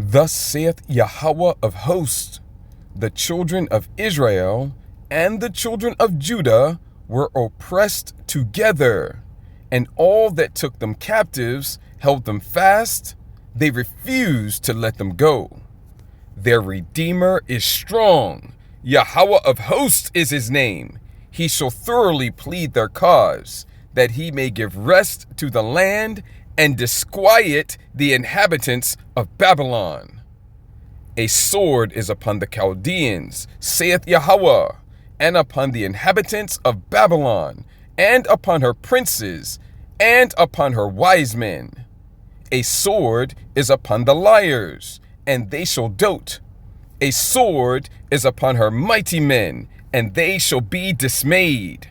Thus saith Yahweh of hosts, the children of Israel and the children of Judah were oppressed together, and all that took them captives held them fast. They refused to let them go. Their Redeemer is strong. Yahweh of hosts is his name. He shall thoroughly plead their cause, that he may give rest to the land and disquiet the inhabitants of Babylon. A sword is upon the Chaldeans, saith Yahweh, and upon the inhabitants of Babylon, and upon her princes, and upon her wise men. A sword is upon the liars, and they shall dote. A sword is upon her mighty men, and they shall be dismayed.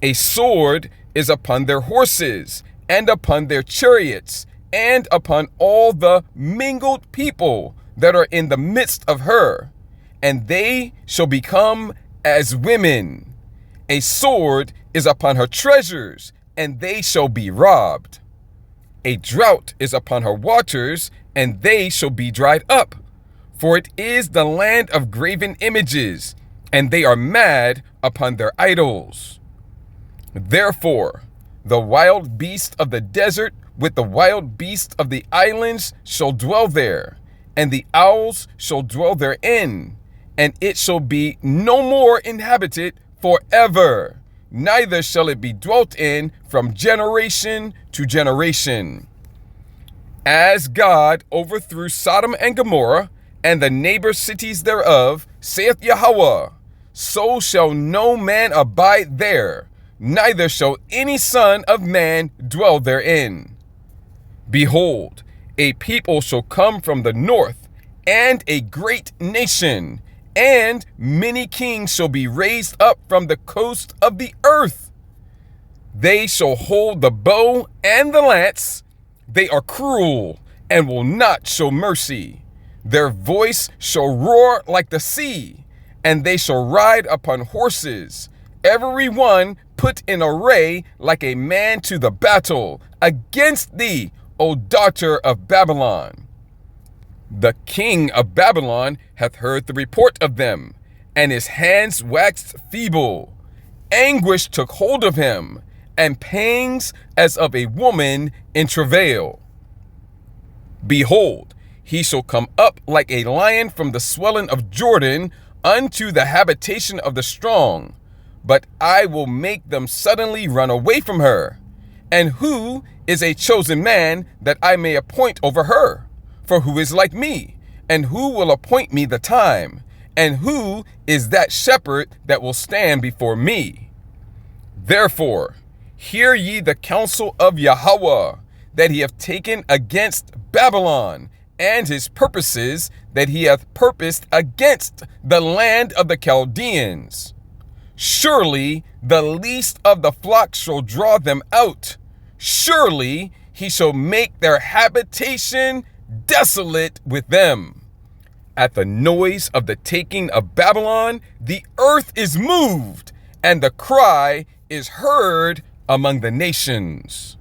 A sword is upon their horses, and upon their chariots, and upon all the mingled people that are in the midst of her, and they shall become as women. A sword is upon her treasures, and they shall be robbed. A drought is upon her waters, and they shall be dried up. For it is the land of graven images, and they are mad upon their idols. Therefore, the wild beast of the desert with the wild beasts of the islands shall dwell there, and the owls shall dwell therein, and it shall be no more inhabited forever, neither shall it be dwelt in from generation to generation. As God overthrew Sodom and Gomorrah, and the neighbor cities thereof, saith Yahweh, so shall no man abide there, neither shall any son of man dwell therein. Behold, a people shall come from the north, and a great nation, and many kings shall be raised up from the coast of the earth. They shall hold the bow and the lance. They are cruel, and will not show mercy. Their voice shall roar like the sea, and they shall ride upon horses, every one put in array like a man to the battle against thee, O daughter of Babylon. The king of Babylon hath heard the report of them, and his hands waxed feeble. Anguish took hold of him, and pangs as of a woman in travail. Behold, he shall come up like a lion from the swelling of Jordan unto the habitation of the strong. But I will make them suddenly run away from her. And who is a chosen man that I may appoint over her? For who is like me? And who will appoint me the time? And who is that shepherd that will stand before me? Therefore, hear ye the counsel of Yahweh, that he hath taken against Babylon, and his purposes that he hath purposed against the land of the Chaldeans. Surely the least of the flock shall draw them out. Surely he shall make their habitation desolate with them. At the noise of the taking of Babylon, the earth is moved, and the cry is heard among the nations.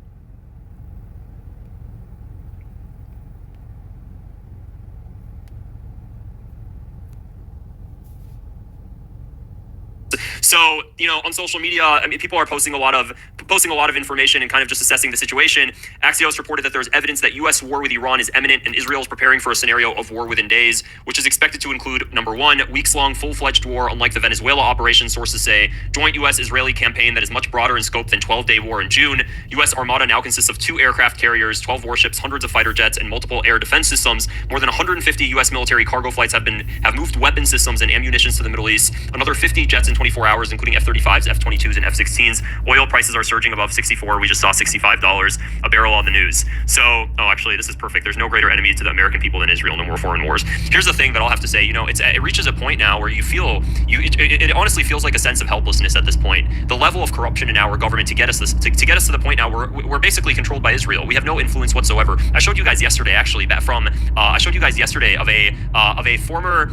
So, on social media, I mean, people are posting a lot of information and kind of just assessing the situation. Axios reported that there's evidence that U.S. war with Iran is imminent, and Israel is preparing for a scenario of war within days, which is expected to include, number one, weeks-long full-fledged war, unlike the Venezuela operation, sources say, joint U.S.-Israeli campaign that is much broader in scope than 12-day war in June. U.S. Armada now consists of 2 aircraft carriers, 12 warships, hundreds of fighter jets, and multiple air defense systems. More than 150 U.S. military cargo flights have moved weapon systems and ammunition to the Middle East. Another 50 jets in 24 hours, including F-35s, F-22s, and F-16s. Oil prices are surging above 64. We just saw $65 a barrel on the news. So, actually, this is perfect. There's no greater enemy to the American people than Israel. No more foreign wars. Here's the thing that I'll have to say. It reaches a point now where you feel, it honestly feels like a sense of helplessness at this point. The level of corruption in our government to get us to the point now where we're basically controlled by Israel. We have no influence whatsoever. I showed you guys yesterday, actually, of a former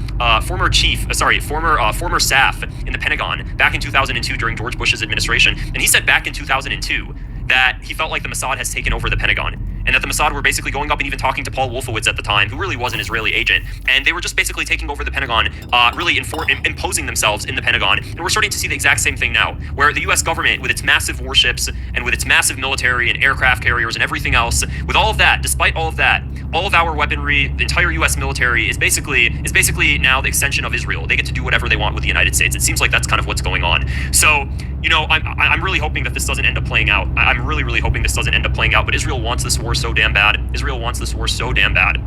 staff in the Pentagon back in 2002 during George Bush's administration, and he said back in 2002 that he felt like the Mossad has taken over the Pentagon. and that the Mossad were basically going up and even talking to Paul Wolfowitz at the time, who really was an Israeli agent, and they were just basically taking over the Pentagon, really imposing themselves in the Pentagon. And we're starting to see the exact same thing now, where the U.S. government, with its massive warships and with its massive military and aircraft carriers and everything else, with all of that, despite all of that, all of our weaponry, the entire U.S. military is basically now the extension of Israel. They get to do whatever they want with the United States. It seems like that's kind of what's going on. So, you know, I'm really hoping that this doesn't end up playing out. I'm really hoping this doesn't end up playing out. But Israel wants this war so damn bad. Israel wants this war so damn bad.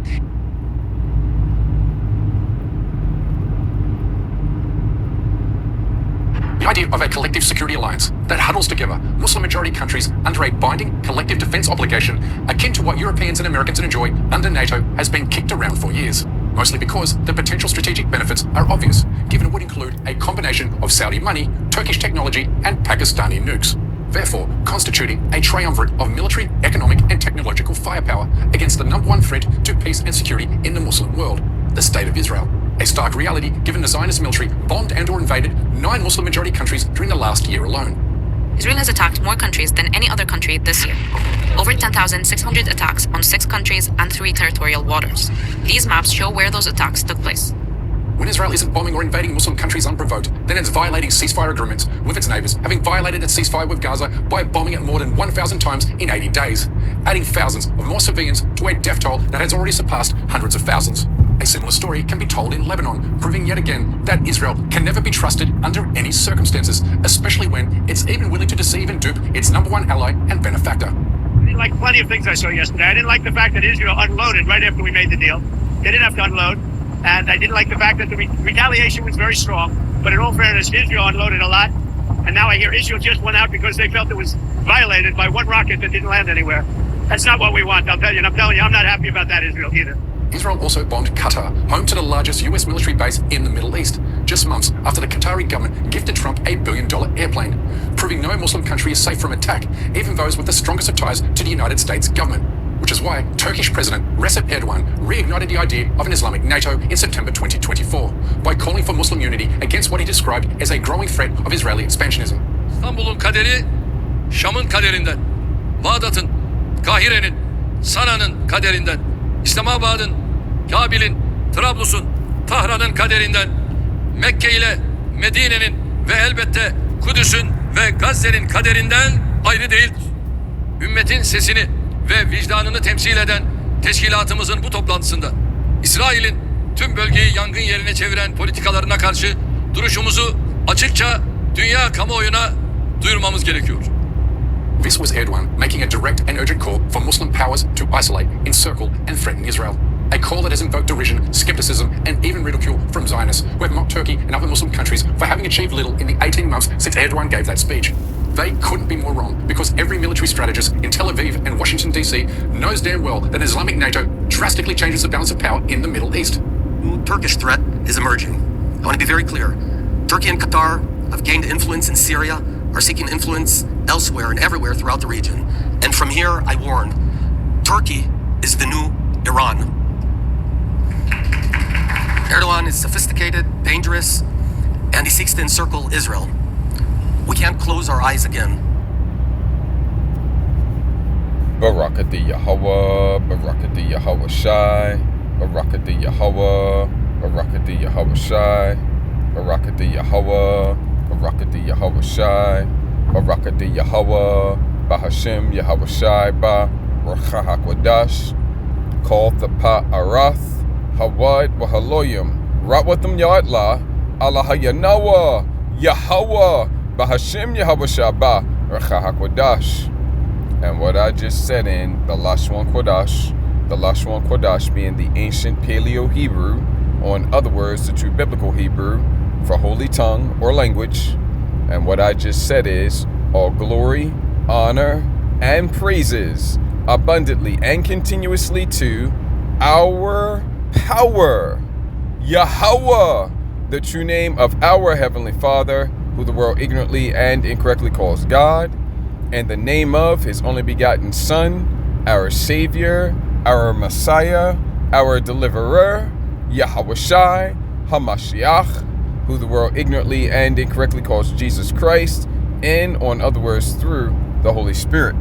The idea of a collective security alliance that huddles together Muslim-majority countries under a binding collective defense obligation akin to what Europeans and Americans enjoy under NATO has been kicked around for years, mostly because the potential strategic benefits are obvious, given it would include a combination of Saudi money, Turkish technology, and Pakistani nukes, therefore constituting a triumvirate of military, economic, and technological firepower against the #1 threat to peace and security in the Muslim world, the State of Israel. A stark reality given the Zionist military bombed and or invaded 9 Muslim-majority countries during the last year alone. Israel has attacked more countries than any other country this year. Over 10,600 attacks on 6 countries and 3 territorial waters. These maps show where those attacks took place. When Israel isn't bombing or invading Muslim countries unprovoked, then it's violating ceasefire agreements with its neighbors, having violated its ceasefire with Gaza by bombing it more than 1,000 times in 80 days, adding thousands of more civilians to a death toll that has already surpassed hundreds of thousands. A similar story can be told in Lebanon, proving yet again that Israel can never be trusted under any circumstances, especially when it's even willing to deceive and dupe its #1 ally and benefactor. I didn't like plenty of things I saw yesterday. I didn't like the fact that Israel unloaded right after we made the deal. They didn't have to unload. And I didn't like the fact that the retaliation was very strong. But in all fairness, Israel unloaded a lot. And now I hear Israel just went out because they felt it was violated by 1 rocket that didn't land anywhere. That's not what we want, I'll tell you. And I'm telling you, I'm not happy about that, Israel, either. Israel also bombed Qatar, home to the largest US military base in the Middle East, just months after the Qatari government gifted Trump a $1 billion airplane, proving no Muslim country is safe from attack, even those with the strongest of ties to the United States government. Which is why Turkish President Recep Erdogan reignited the idea of an Islamic NATO in September 2024 by calling for Muslim unity against what he described as a growing threat of Israeli expansionism. İstanbul'un kaderi Şam'ın kaderinden, Bağdat'ın, Kahire'nin, Sana'nın kaderinden, İslamabad'ın, Kabil'in, Trablus'un, Tahran'ın kaderinden, Mekke ile Medine'nin ve elbette Kudüs'ün ve Gazze'nin kaderinden ayrı değildir. Ümmetin sesini ve vicdanını temsil eden teşkilatımızın bu toplantısında İsrail'in tüm bölgeyi yangın yerine çeviren politikalarına karşı duruşumuzu açıkça dünya kamuoyuna duyurmamız gerekiyor. This was Erdogan making a direct and urgent call for Muslim powers to isolate, encircle, and threaten Israel. A call that has invoked derision, skepticism, and even ridicule from Zionists, who have mocked Turkey and other Muslim countries for having achieved little in the 18 months since Erdogan gave that speech. They couldn't be more wrong, because every military strategist in Tel Aviv and Washington, D.C. knows damn well that Islamic NATO drastically changes the balance of power in the Middle East. The Turkish threat is emerging. I want to be very clear. Turkey and Qatar have gained influence in Syria, are seeking influence elsewhere and everywhere throughout the region. And from here, I warn, Turkey is the new Iran. Erdogan is sophisticated, dangerous, and he seeks to encircle Israel. We can't close our eyes again. Barakati Yahweh, Barakati Yahweh Shai, Barakati Yahweh, Barakati Yahweh Shai, Barakati Yahweh, Barakati Yahweh Shai, Barakati Yahweh, Bahashem Yahweh Shai, Ba, Racha HaKodash, Kol Thapa Arath, Hawad Wahaloyim, Ratwatham Yadla, Allah Hayanawa, Yahweh, Bahashem Yahweh Shai, Ba, Racha HaKodash. And what I just said in the Lashon Kodash being the ancient Paleo-Hebrew, or in other words, the true biblical Hebrew for holy tongue or language. And what I just said is, all glory, honor, and praises abundantly and continuously to our power, Yahweh, the true name of our Heavenly Father, who the world ignorantly and incorrectly calls God, and the name of His only begotten Son, our Savior, our Messiah, our Deliverer, Yahweh Shai, HaMashiach, who the world ignorantly and incorrectly calls Jesus Christ, and, or in other words, through the Holy Spirit.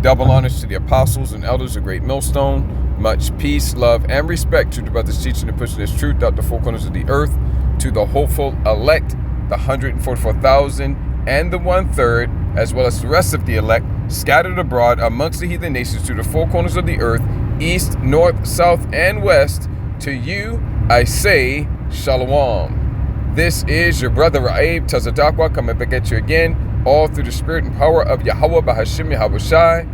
Double honors to the apostles and elders of Great Millstone. Much peace, love, and respect to the brothers teaching and pushing this truth out the four corners of the earth. To the hopeful elect, the 144,000 and the 1/3, as well as the rest of the elect, scattered abroad amongst the heathen nations to the four corners of the earth, east, north, south, and west. To you I say shalom. This is your brother Ra'ib Tazadakwa coming back at you again, all through the spirit and power of Yahweh Bahashim Yahweh Shai,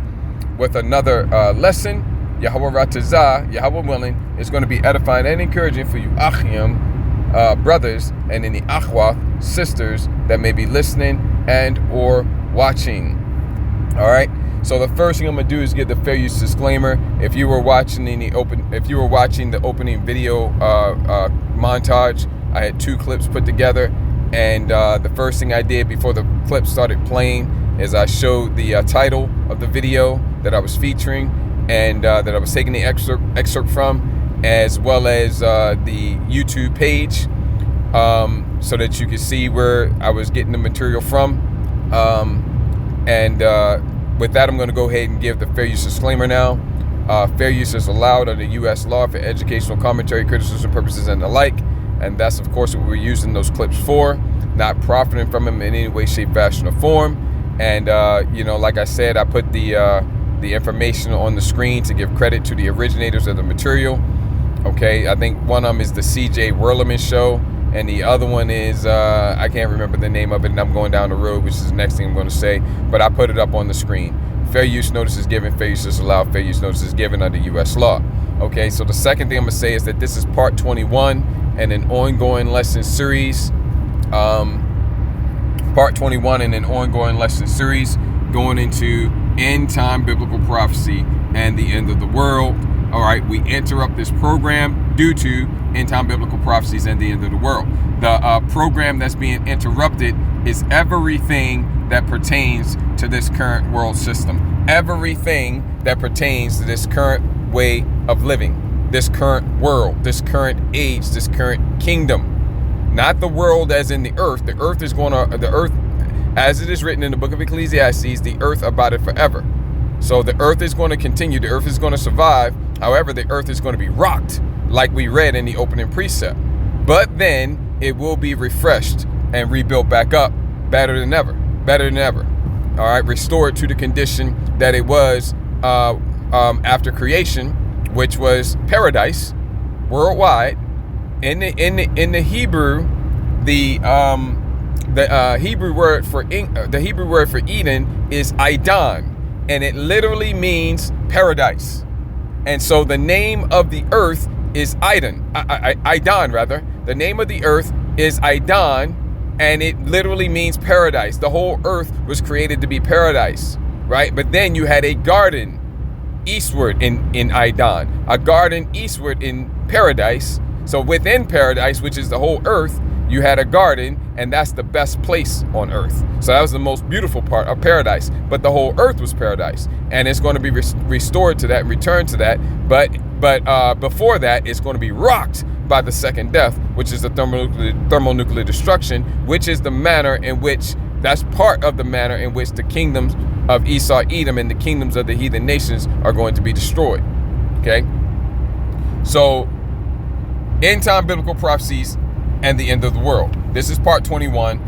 with another lesson. Yahweh Ratazah, Yahweh willing, is going to be edifying and encouraging for you Achim, brothers, and any Achwath, sisters that may be listening and or watching. All right. So the first thing I'm gonna do is give the fair use disclaimer. If you were watching the opening video montage, I had 2 clips put together, and the first thing I did before the clip started playing is I showed the title of the video that I was featuring and that I was taking the excerpt from, as well as the YouTube page, so that you could see where I was getting the material from. With that, I'm going to go ahead and give the fair use disclaimer now. Fair use is allowed under U.S. law for educational commentary, criticism purposes, and the like. And that's, of course, what we're using those clips for, not profiting from them in any way, shape, fashion, or form. And, like I said, I put the information on the screen to give credit to the originators of the material. Okay, I think one of them is the C.J. Werleman Show, and the other one is, I can't remember the name of it, and I'm going down the road, which is the next thing I'm going to say, but I put it up on the screen. Fair use notice is given, fair use is allowed, fair use notice is given under U.S. law. Okay, so the second thing I'm going to say is that this is part 21 in an ongoing lesson series. Part 21 in an ongoing lesson series going into end time biblical prophecy and the end of the world. All right, we interrupt this program due to end time biblical prophecies and the end of the world. The program that's being interrupted is everything that pertains to this current world system. Everything that pertains to this current way of living, this current world, this current age, this current kingdom. Not the world as in the earth. The earth, as it is written in the book of Ecclesiastes, the earth abideth forever. So the earth is going to continue. The earth is going to survive. However, the earth is going to be rocked, like we read in the opening precept. But then it will be refreshed and rebuilt back up better than ever. All right, restored to the condition that it was after creation, which was paradise worldwide. In the Hebrew, the Hebrew word for Eden is Aidan, and it literally means paradise. And so the name of the earth is Aidan. The name of the earth is Aidan, and it literally means paradise. The whole earth was created to be paradise, right? But then you had a garden eastward in Aidan, a garden eastward in paradise. So within paradise, which is the whole earth, you had a garden, and that's the best place on earth. So that was the most beautiful part of paradise. But the whole earth was paradise, and it's going to be restored to that and returned to that. But before that, it's going to be rocked by the second death, which is the thermonuclear destruction, which is the manner in which, that's part of the manner in which the kingdoms of Esau, Edom, and the kingdoms of the heathen nations are going to be destroyed. Okay? So, end time biblical prophecies and the end of the world. This is part 21.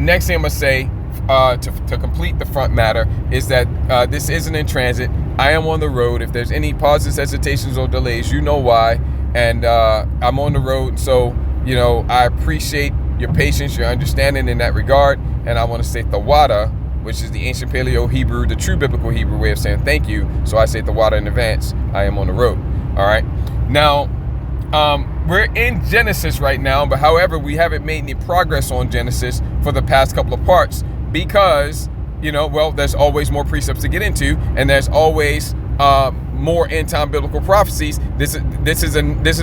Next thing I'm going to say, to complete the front matter, is that this isn't in transit. I am on the road. If there's any pauses, hesitations, or delays, you know why. And I'm on the road, so, I appreciate your patience, your understanding in that regard. And I want to say Thawada, which is the ancient Paleo Hebrew, the true biblical Hebrew way of saying thank you. So I say Thawada in advance. I am on the road. All right. Now, we're in Genesis right now, but however, we haven't made any progress on Genesis for the past couple of parts because, there's always more precepts to get into, and there's always more end-time biblical prophecies. This is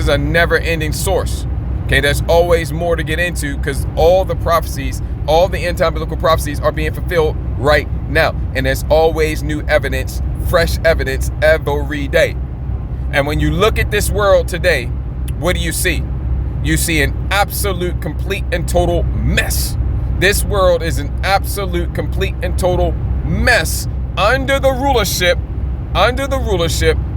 a never-ending source. Okay, there's always more to get into because all the prophecies, all the end-time biblical prophecies are being fulfilled right now, and there's always new evidence, fresh evidence every day. And when you look at this world today, what do you see? You see an absolute, complete, and total mess. This world is an absolute, complete, and total mess under the rulership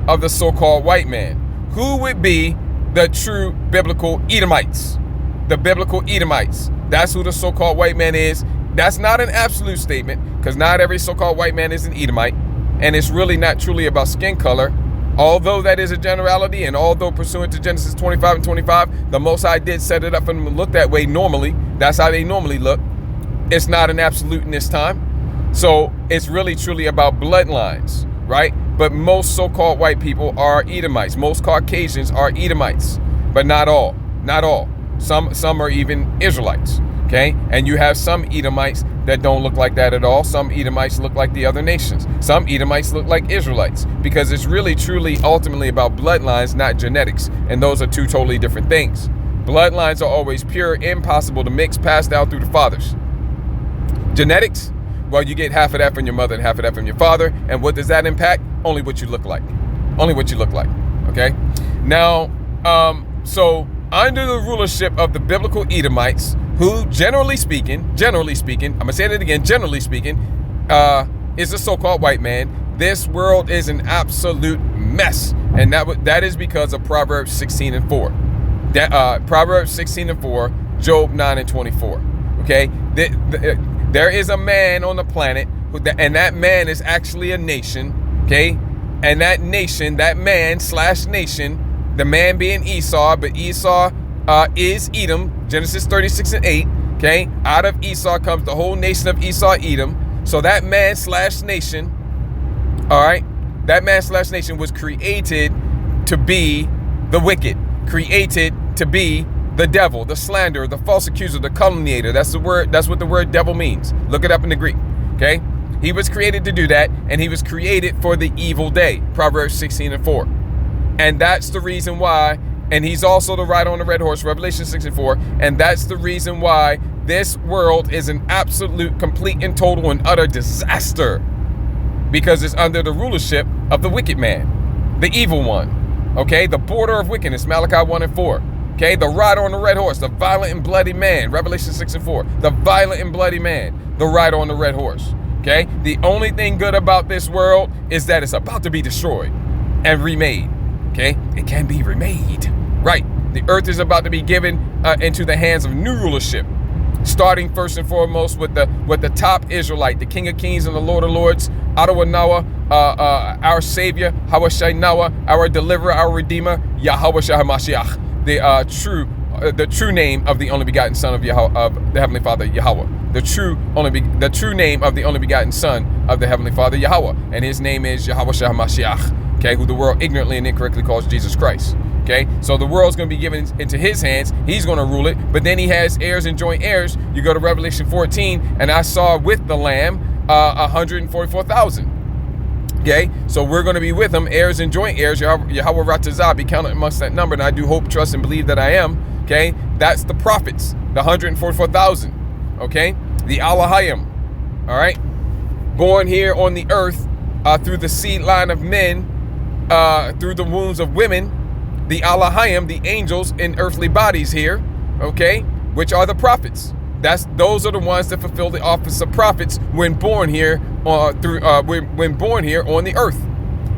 of the so-called white man, who would be the true biblical Edomites. The biblical Edomites. That's who the so-called white man is. That's not an absolute statement, because not every so-called white man is an Edomite, and it's really not truly about skin color. Although that is a generality, and although pursuant to Genesis 25 and 25, the Most High did set it up for them to look that way normally. That's how they normally look. It's not an absolute in this time. So it's really truly about bloodlines, right? But most so-called white people are Edomites. Most Caucasians are Edomites, but not all. Not all. Some are even Israelites, okay? And you have some Edomites that don't look like that at all. Some Edomites look like the other nations. Some Edomites look like Israelites, because it's really truly ultimately about bloodlines, not genetics. And those are two totally different things. Bloodlines are always pure, impossible to mix, passed down through the fathers. Genetics, well, you get half of that from your mother and half of that from your father. And what does that impact? Only what you look like. Only what you look like, okay? Now, so under the rulership of the biblical Edomites, who generally speaking, I'm gonna say that again, generally speaking, is a so-called white man, this world is an absolute mess. And that is because of Proverbs 16 and 4. Proverbs 16 and 4, Job 9 and 24, okay? There is a man on the planet, and that man is actually a nation, okay? And that nation, that man/nation, the man being Esau, but Esau is Edom, Genesis 36 and 8, okay? Out of Esau comes the whole nation of Esau, Edom. So that man/nation, all right, that man/nation was created to be the wicked, created to be the devil, the slanderer, the false accuser, the calumniator. That's the word. That's what the word devil means. Look it up in the Greek, okay? He was created to do that, and he was created for the evil day, Proverbs 16 and 4. And that's the reason why, and he's also the rider on the red horse, Revelation 6 and 4, and that's the reason why this world is an absolute, complete, and total and utter disaster, because it's under the rulership of the wicked man, the evil one, okay? The border of wickedness, Malachi 1 and 4. Okay, the rider on the red horse, the violent and bloody man, Revelation 6 and 4. The violent and bloody man, the rider on the red horse. Okay, the only thing good about this world is that it's about to be destroyed and remade. Okay, it can be remade. Right, the earth is about to be given into the hands of new rulership, starting first and foremost with the top Israelite, the King of Kings and the Lord of Lords, Adonai, our Savior, Hawashai Nawa, our Deliverer, our Redeemer, Yahweh HaMashiach. The true name of the only begotten Son of the Heavenly Father, Yahweh. The true name of the only begotten Son of the Heavenly Father, Yahweh. And his name is Yahweh HaMashiach, okay, who the world ignorantly and incorrectly calls Jesus Christ. Okay, so the world's going to be given into his hands. He's going to rule it, but then he has heirs and joint heirs. You go to Revelation 14, and I saw with the Lamb 144,000. Okay, so we're going to be with him, heirs and joint heirs. Yahweh Ratazah be counted amongst that number, and I do hope, trust, and believe that I am. Okay, that's the prophets, the 144,000. Okay, the Alahayim. All right, born here on the earth through the seed line of men, through the wombs of women. The Alahayim, the angels in earthly bodies here. Okay, which are the prophets. Those are the ones that fulfill the office of prophets when born here when born here on the earth,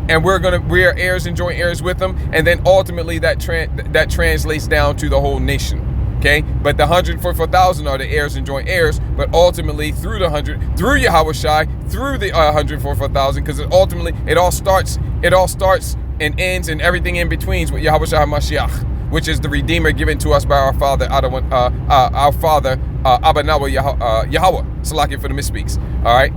and we are heirs and joint heirs with them, and then ultimately that translates down to the whole nation. Okay, but the 144,000 are the heirs and joint heirs, but ultimately through Yahweh Shai, through the 144,000, because it all starts and ends and everything in between with Yahweh Shai HaMashiach, which is the Redeemer given to us by our Father, Abanawa Yahweh, Salakia for the misspeaks. All right,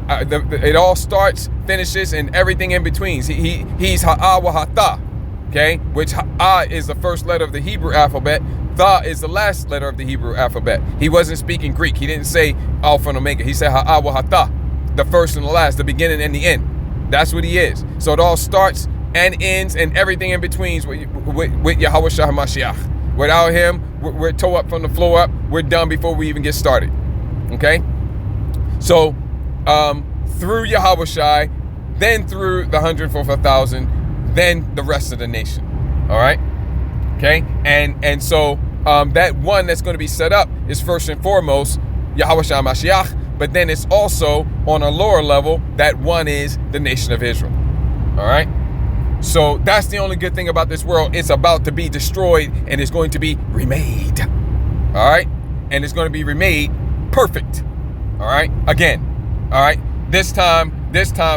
it all starts, finishes, and everything in between. He's Ha'ah Ha'tha, okay, which Ha'ah is the first letter of the Hebrew alphabet. Tha is the last letter of the Hebrew alphabet. He wasn't speaking Greek. He didn't say Alpha and Omega. He said Ha'ah Ha'tha, the first and the last, the beginning and the end. That's what he is. So it all starts and ends and everything in between with Yahweh Shai HaMashiach. Without him, we're tore up from the floor up. We're done before we even get started. Okay? So, through Yahweh Shai, then through the 144,000, then the rest of the nation. All right? Okay? And so, that one that's going to be set up is first and foremost Yahweh Shai HaMashiach, but then it's also on a lower level, that one is the nation of Israel. All right. So that's the only good thing about this world. It's about to be destroyed and it's going to be remade. All right. And it's going to be remade perfect. All right. Again. All right. This time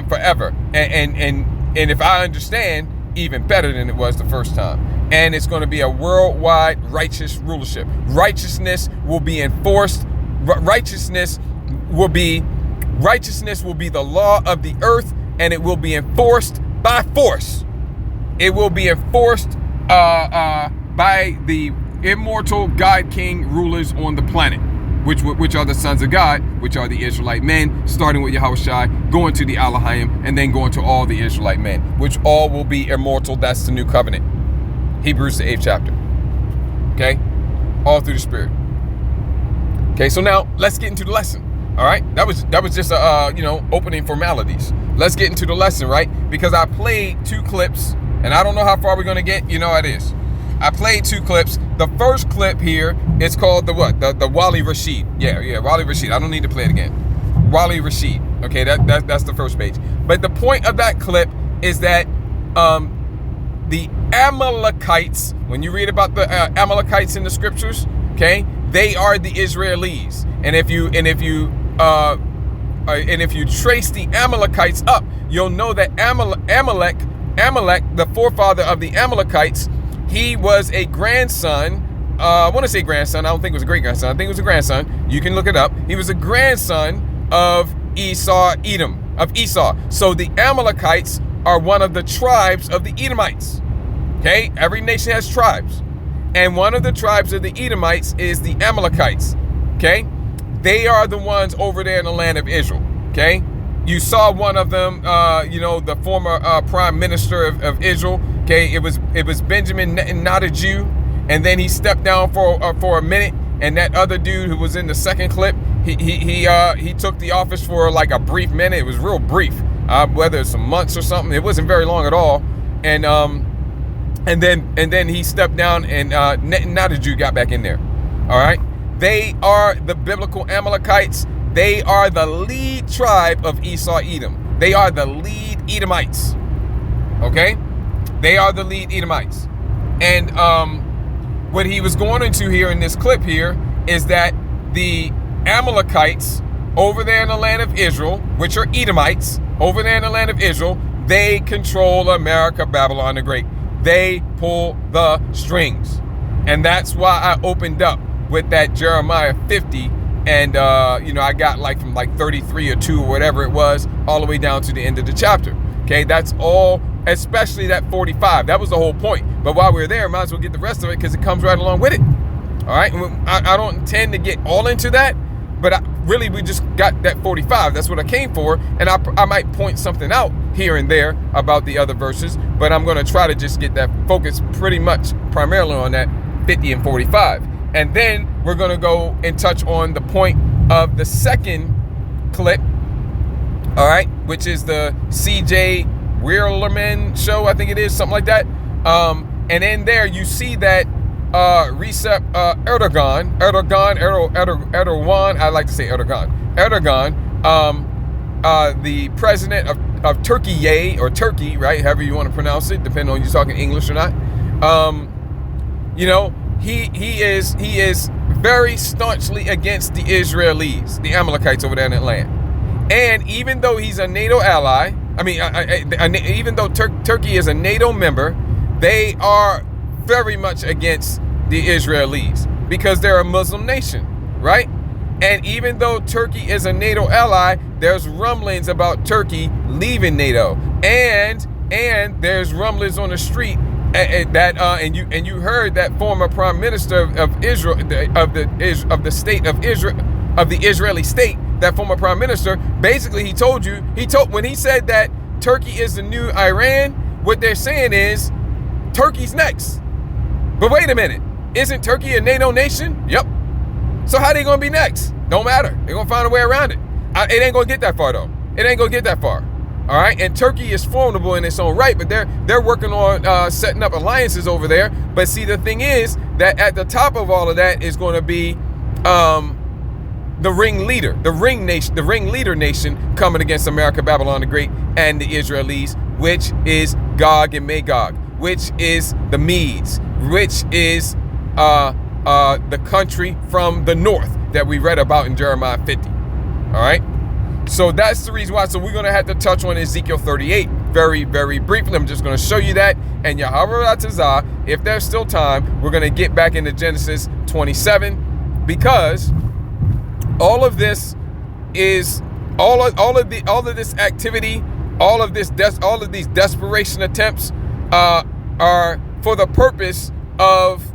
forever. And if I understand, even better than it was the first time. And it's going to be a worldwide righteous rulership. Righteousness will be enforced. Righteousness will be the law of the earth, and it will be enforced by force. It will be enforced by the immortal God King rulers on the planet, which are the sons of God, which are the Israelite men, starting with Yahushua, going to the Elohim, and then going to all the Israelite men, which all will be immortal. That's the new covenant. Hebrews the 8th chapter. Okay? All through the Spirit. Okay, so now let's get into the lesson. All right? That was just opening formalities. Let's get into the lesson, right? Because I played 2 clips, and I don't know how far we're gonna get. You know how it is. I played 2 clips. The first clip here is called the what? The Wali Rashid. Yeah, Wali Rashid. I don't need to play it again. Wali Rashid. Okay, that's the first page. But the point of that clip is that the Amalekites, when you read about the Amalekites in the scriptures, okay, they are the Israelis. And if you trace the Amalekites up, you'll know that Amalek, the forefather of the Amalekites, he was a grandson. I want to say grandson. I don't think it was a great grandson. I think it was a grandson. You can look it up. He was a grandson of Esau. So the Amalekites are one of the tribes of the Edomites. Okay, every nation has tribes, and one of the tribes of the Edomites is the Amalekites. Okay, they are the ones over there in the land of Israel. Okay, you saw one of them, the former prime minister of Israel. Okay, it was Benjamin, not a Jew, and then he stepped down for a minute, and that other dude who was in the second clip, he took the office for like a brief minute. It was real brief, whether it's some months or something. It wasn't very long at all, and then he stepped down, and not a Jew got back in there. All right, they are the biblical Amalekites. They are the lead tribe of Esau Edom. They are the lead Edomites. Okay, they are the lead Edomites. And what he was going into here in this clip here is that the Amalekites over there in the land of Israel, which are Edomites over there in the land of Israel, they control America, Babylon the Great. They pull the strings. And that's why I opened up with that Jeremiah 50. And, I got from 33 or 2 or whatever it was, all the way down to the end of the chapter. Okay, that's all, especially that 45. That was the whole point. But while we're there, might as well get the rest of it because it comes right along with it. All right, I don't intend to get all into that, but we just got that 45. That's what I came for. And I might point something out here and there about the other verses, but I'm going to try to just get that focus primarily on that 50 and 45. And then we're going to go and touch on the point of the second clip, all right, which is the C.J. Wierlerman show, I think it is, something like that. And in there you see that Recep Erdogan, I like to say Erdogan, the president of Turkey, right, however you want to pronounce it, depending on you talking English or not, He is very staunchly against the Israelis, the Amalekites over there in that land. And even though he's a NATO ally, even though Turkey is a NATO member, they are very much against the Israelis because they're a Muslim nation, right? And even though Turkey is a NATO ally, there's rumblings about Turkey leaving NATO, and there's rumblings on the street and you heard that former prime minister of Israel, of the state of Israel, of the Israeli state, that former prime minister, basically when he said that Turkey is the new Iran, what they're saying is Turkey's next. But wait a minute, isn't Turkey a NATO nation? Yep. So how they gonna be next? Don't matter. They're gonna find a way around it. It ain't gonna get that far though. It ain't gonna get that far. All right, and Turkey is formidable in its own right, but they're working on setting up alliances over there. But see, the thing is that at the top of all of that is going to be the ringleader, the ringleader nation coming against America, Babylon the Great, and the Israelis, which is Gog and Magog, which is the Medes, which is the country from the north that we read about in Jeremiah 50. All right. So that's the reason why. So we're going to have to touch on Ezekiel 38 very, very briefly. I'm just going to show you that. And Yahweh Atazah, if there's still time, we're going to get back into Genesis 27, because all of this is all of this activity, all of these desperation attempts are for the purpose of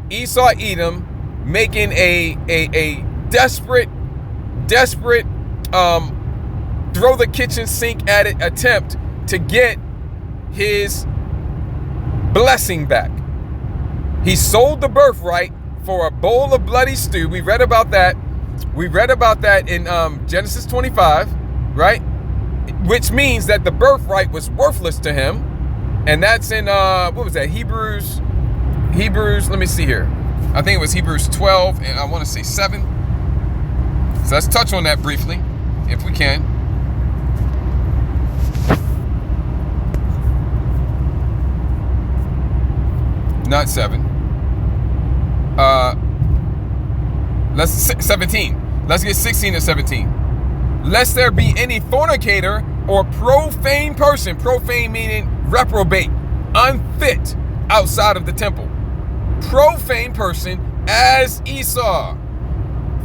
Esau Edom making a desperate throw the kitchen sink at it attempt to get his blessing back. He sold the birthright for a bowl of bloody stew. We read about that. We read about that in Genesis 25, right? Which means that the birthright was worthless to him. And that's in, what was that? Hebrews, let me see here. I think it was Hebrews 12, and I want to say 7. So let's touch on that briefly, if we can. Not 7. Let's 17. Let's get 16 and 17. Lest there be any fornicator or profane person, profane meaning reprobate, unfit outside of the temple. Profane person as Esau,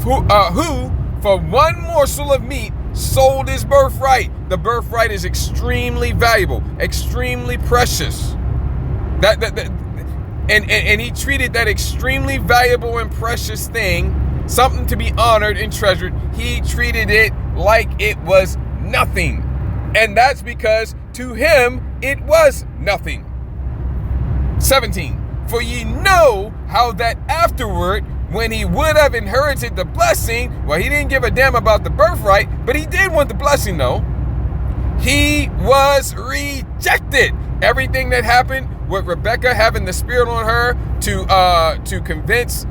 who for one morsel of meat sold his birthright. The birthright is extremely valuable, extremely precious. And he treated that extremely valuable and precious thing, something to be honored and treasured, he treated it like it was nothing. And that's because to him it was nothing. 17. For ye know how that afterward, when he would have inherited the blessing, well, he didn't give a damn about the birthright, but he did want the blessing though. He was rejected. Everything that happened with Rebekah having the spirit on her to convince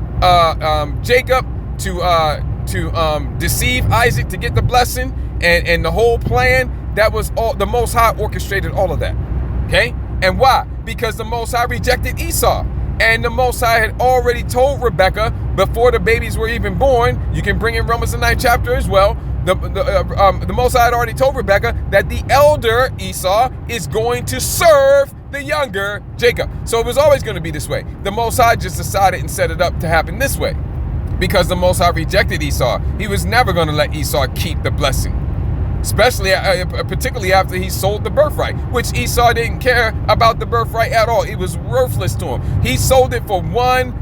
Jacob to deceive Isaac to get the blessing, and the whole plan, that was all the Most High orchestrated all of that. Okay? And why? Because the Most High rejected Esau. And the Most High had already told Rebekah before the babies were even born. You can bring in Romans the 9th chapter as well. The Most High had already told Rebekah that the elder Esau is going to serve the younger Jacob. So it was always going to be this way. The Most High just decided and set it up to happen this way, because the Most High rejected Esau. He was never going to let Esau keep the blessing, especially, particularly after he sold the birthright, which Esau didn't care about the birthright at all. It was worthless to him. He sold it for one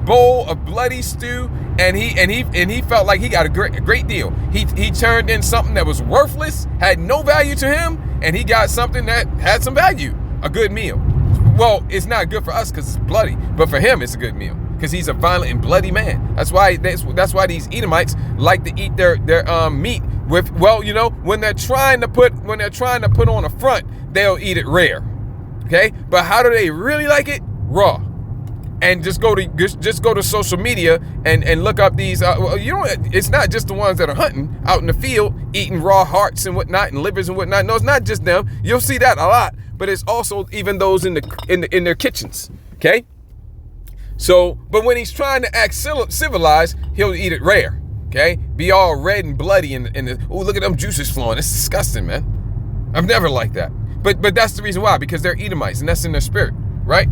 bowl of bloody stew, and he felt like he got a great deal. He turned in something that was worthless, had no value to him, and he got something that had some value, a good meal. Well, it's not good for us because it's bloody, but for him it's a good meal because he's a violent and bloody man. That's why these Edomites like to eat their meat with, well, you know, when they're trying to put on a front, they'll eat it rare. Okay? But how do they really like it? Raw. And just go to social media and look up these. It's not just the ones that are hunting out in the field, eating raw hearts and whatnot and livers and whatnot. No, it's not just them. You'll see that a lot, but it's also even those in their kitchens. Okay. So, but when he's trying to act civilized, he'll eat it rare. Okay, be all red and bloody and oh, look at them juices flowing. It's disgusting, man. I've never liked that. But that's the reason why, because they're Edomites and that's in their spirit, right?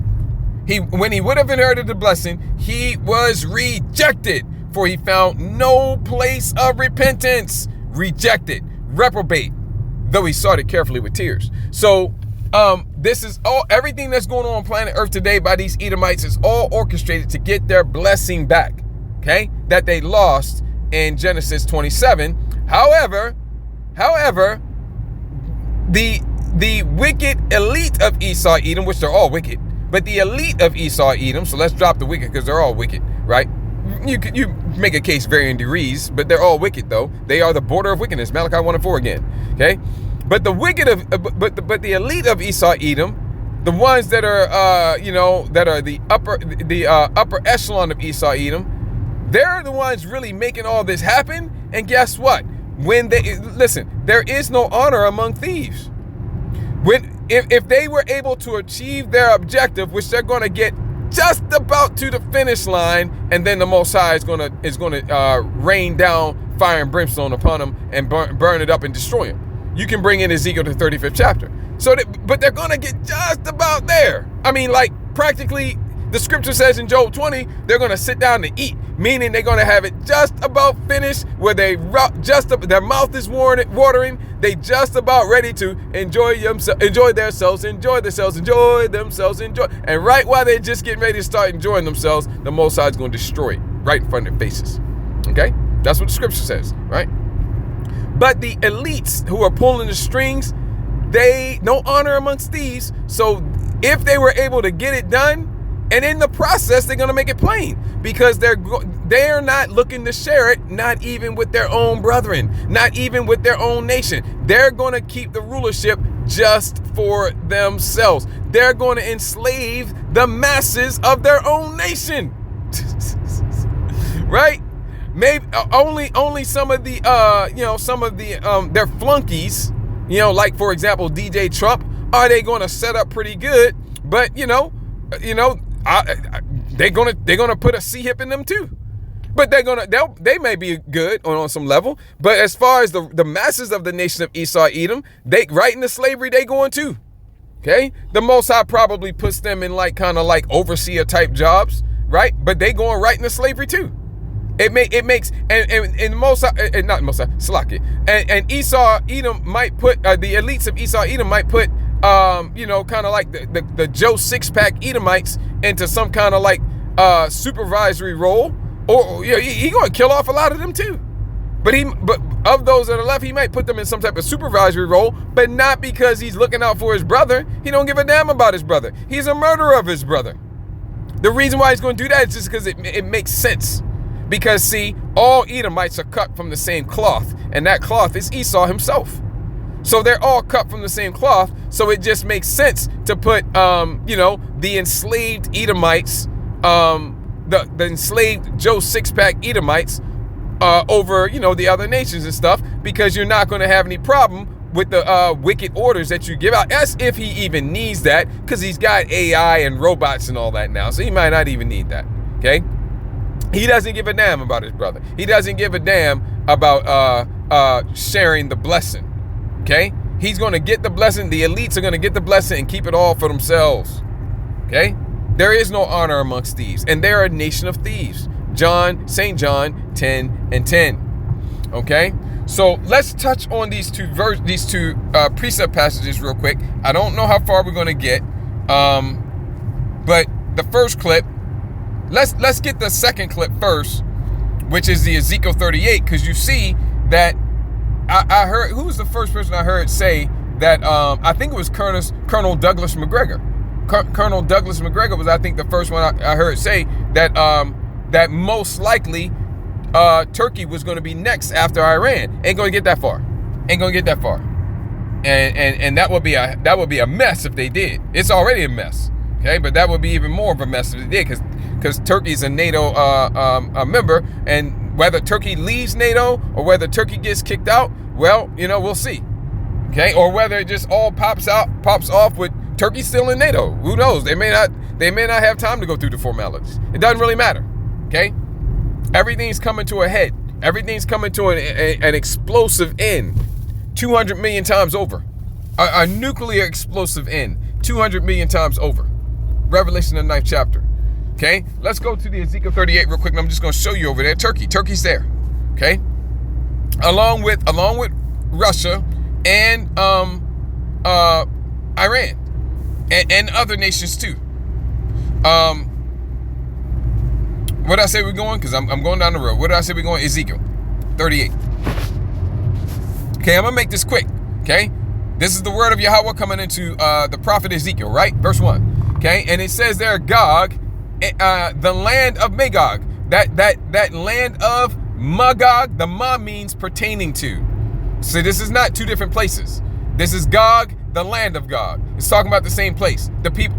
When he would have inherited the blessing, he was rejected, for he found no place of repentance. Rejected, reprobate, though he sought it carefully with tears. So this is everything that's going on planet Earth today by these Edomites is all orchestrated to get their blessing back, okay, that they lost in Genesis 27. However, the wicked elite of Esau Edom, which they're all wicked, but the elite of Esau Edom, so let's drop the wicked because they're all wicked, right? You make a case varying degrees, but they're all wicked though. They are the border of wickedness. Malachi 1:4 again. Okay, but the wicked of but the elite of Esau Edom, the ones that are that are the upper echelon of Esau Edom, they're the ones really making all this happen. And guess what? When they listen, there is no honor among thieves. If they were able to achieve their objective, which they're going to get just about to the finish line, and then the Most High is going to rain down fire and brimstone upon them and burn it up and destroy them. You can bring in Ezekiel the 35th chapter. But they're going to get just about there. I mean, like practically, the scripture says in Job 20, they're going to sit down to eat, meaning they're going to have it just about finished, where their mouth is watering, they just about ready to enjoy themselves. And right while they're just getting ready to start enjoying themselves, the Most High is going to destroy it right in front of their faces. Okay? That's what the scripture says, right? But the elites who are pulling the strings, they no honor amongst thieves. So if they were able to get it done, and in the process, they're going to make it plain, because they're not looking to share it, not even with their own brethren, not even with their own nation. They're going to keep the rulership just for themselves. They're going to enslave the masses of their own nation. Right? Maybe only some of the their flunkies, like for example DJ Trump, are they going to set up pretty good? But they're gonna put a C-hip in them too, but they may be good on some level. But as far as the masses of the nation of Esau, Edom, they right into slavery, they going too. Okay, the Most High probably puts them in kind of like overseer type jobs, right? But they going right into slavery too. It makes and Most High, not Most High, Slack it, and Esau, Edom might put the elites of Esau, Edom might put kind of like the Joe Six-Pack Edomites into some kind of like supervisory role, or he gonna kill off a lot of them too. But of those that are left, he might put them in some type of supervisory role, but not because he's looking out for his brother. He don't give a damn about his brother. He's a murderer of his brother. The reason why he's going to do that is just because it makes sense. Because see, all Edomites are cut from the same cloth, and that cloth is Esau himself. So they're all cut from the same cloth. So it just makes sense to put, the enslaved Edomites, the enslaved Joe Six-Pack Edomites over, the other nations and stuff, because you're not going to have any problem with the wicked orders that you give out, as if he even needs that, because he's got AI and robots and all that now. So he might not even need that, okay? He doesn't give a damn about his brother. He doesn't give a damn about sharing the blessing. Okay, he's going to get the blessing. The elites are going to get the blessing and keep it all for themselves. Okay, there is no honor amongst thieves, and they're a nation of thieves. St. John 10:10. Okay, so let's touch on these two precept passages real quick. I don't know how far we're going to get, but the first clip. Let's get the second clip first, which is the Ezekiel 38, because you see that. I heard, who was the first person I heard say that, I think it was Colonel Douglas McGregor. Colonel Douglas McGregor was, I think, the first one I heard say that that most likely Turkey was going to be next after Iran. Ain't going to get that far. And that would be a mess if they did. It's already a mess. Okay, but that would be even more of a mess if they did, because Turkey's a NATO member, and whether Turkey leaves NATO or whether Turkey gets kicked out, well, we'll see. Okay, or whether it just all pops off with Turkey still in NATO. Who knows? They may not have time to go through the formalities. It doesn't really matter. Okay, everything's coming to a head. Everything's coming to an explosive end. 200 million times over. A nuclear explosive end. 200 million times over. Revelation, the 9th chapter. Okay, let's go to the Ezekiel 38 real quick, and I'm just going to show you over there. Turkey's there. Okay, along with Russia and Iran and other nations too. Where did I say we're going? Because I'm going down the road. Where did I say we're going? Ezekiel 38. Okay, I'm gonna make this quick. Okay, this is the word of Yahweh coming into the prophet Ezekiel, right? Verse 1. Okay, and it says there, Gog, the land of Magog, that land of Magog. The Ma means pertaining to. So this is not two different places. This is Gog, the land of Gog. It's talking about the same place. The people,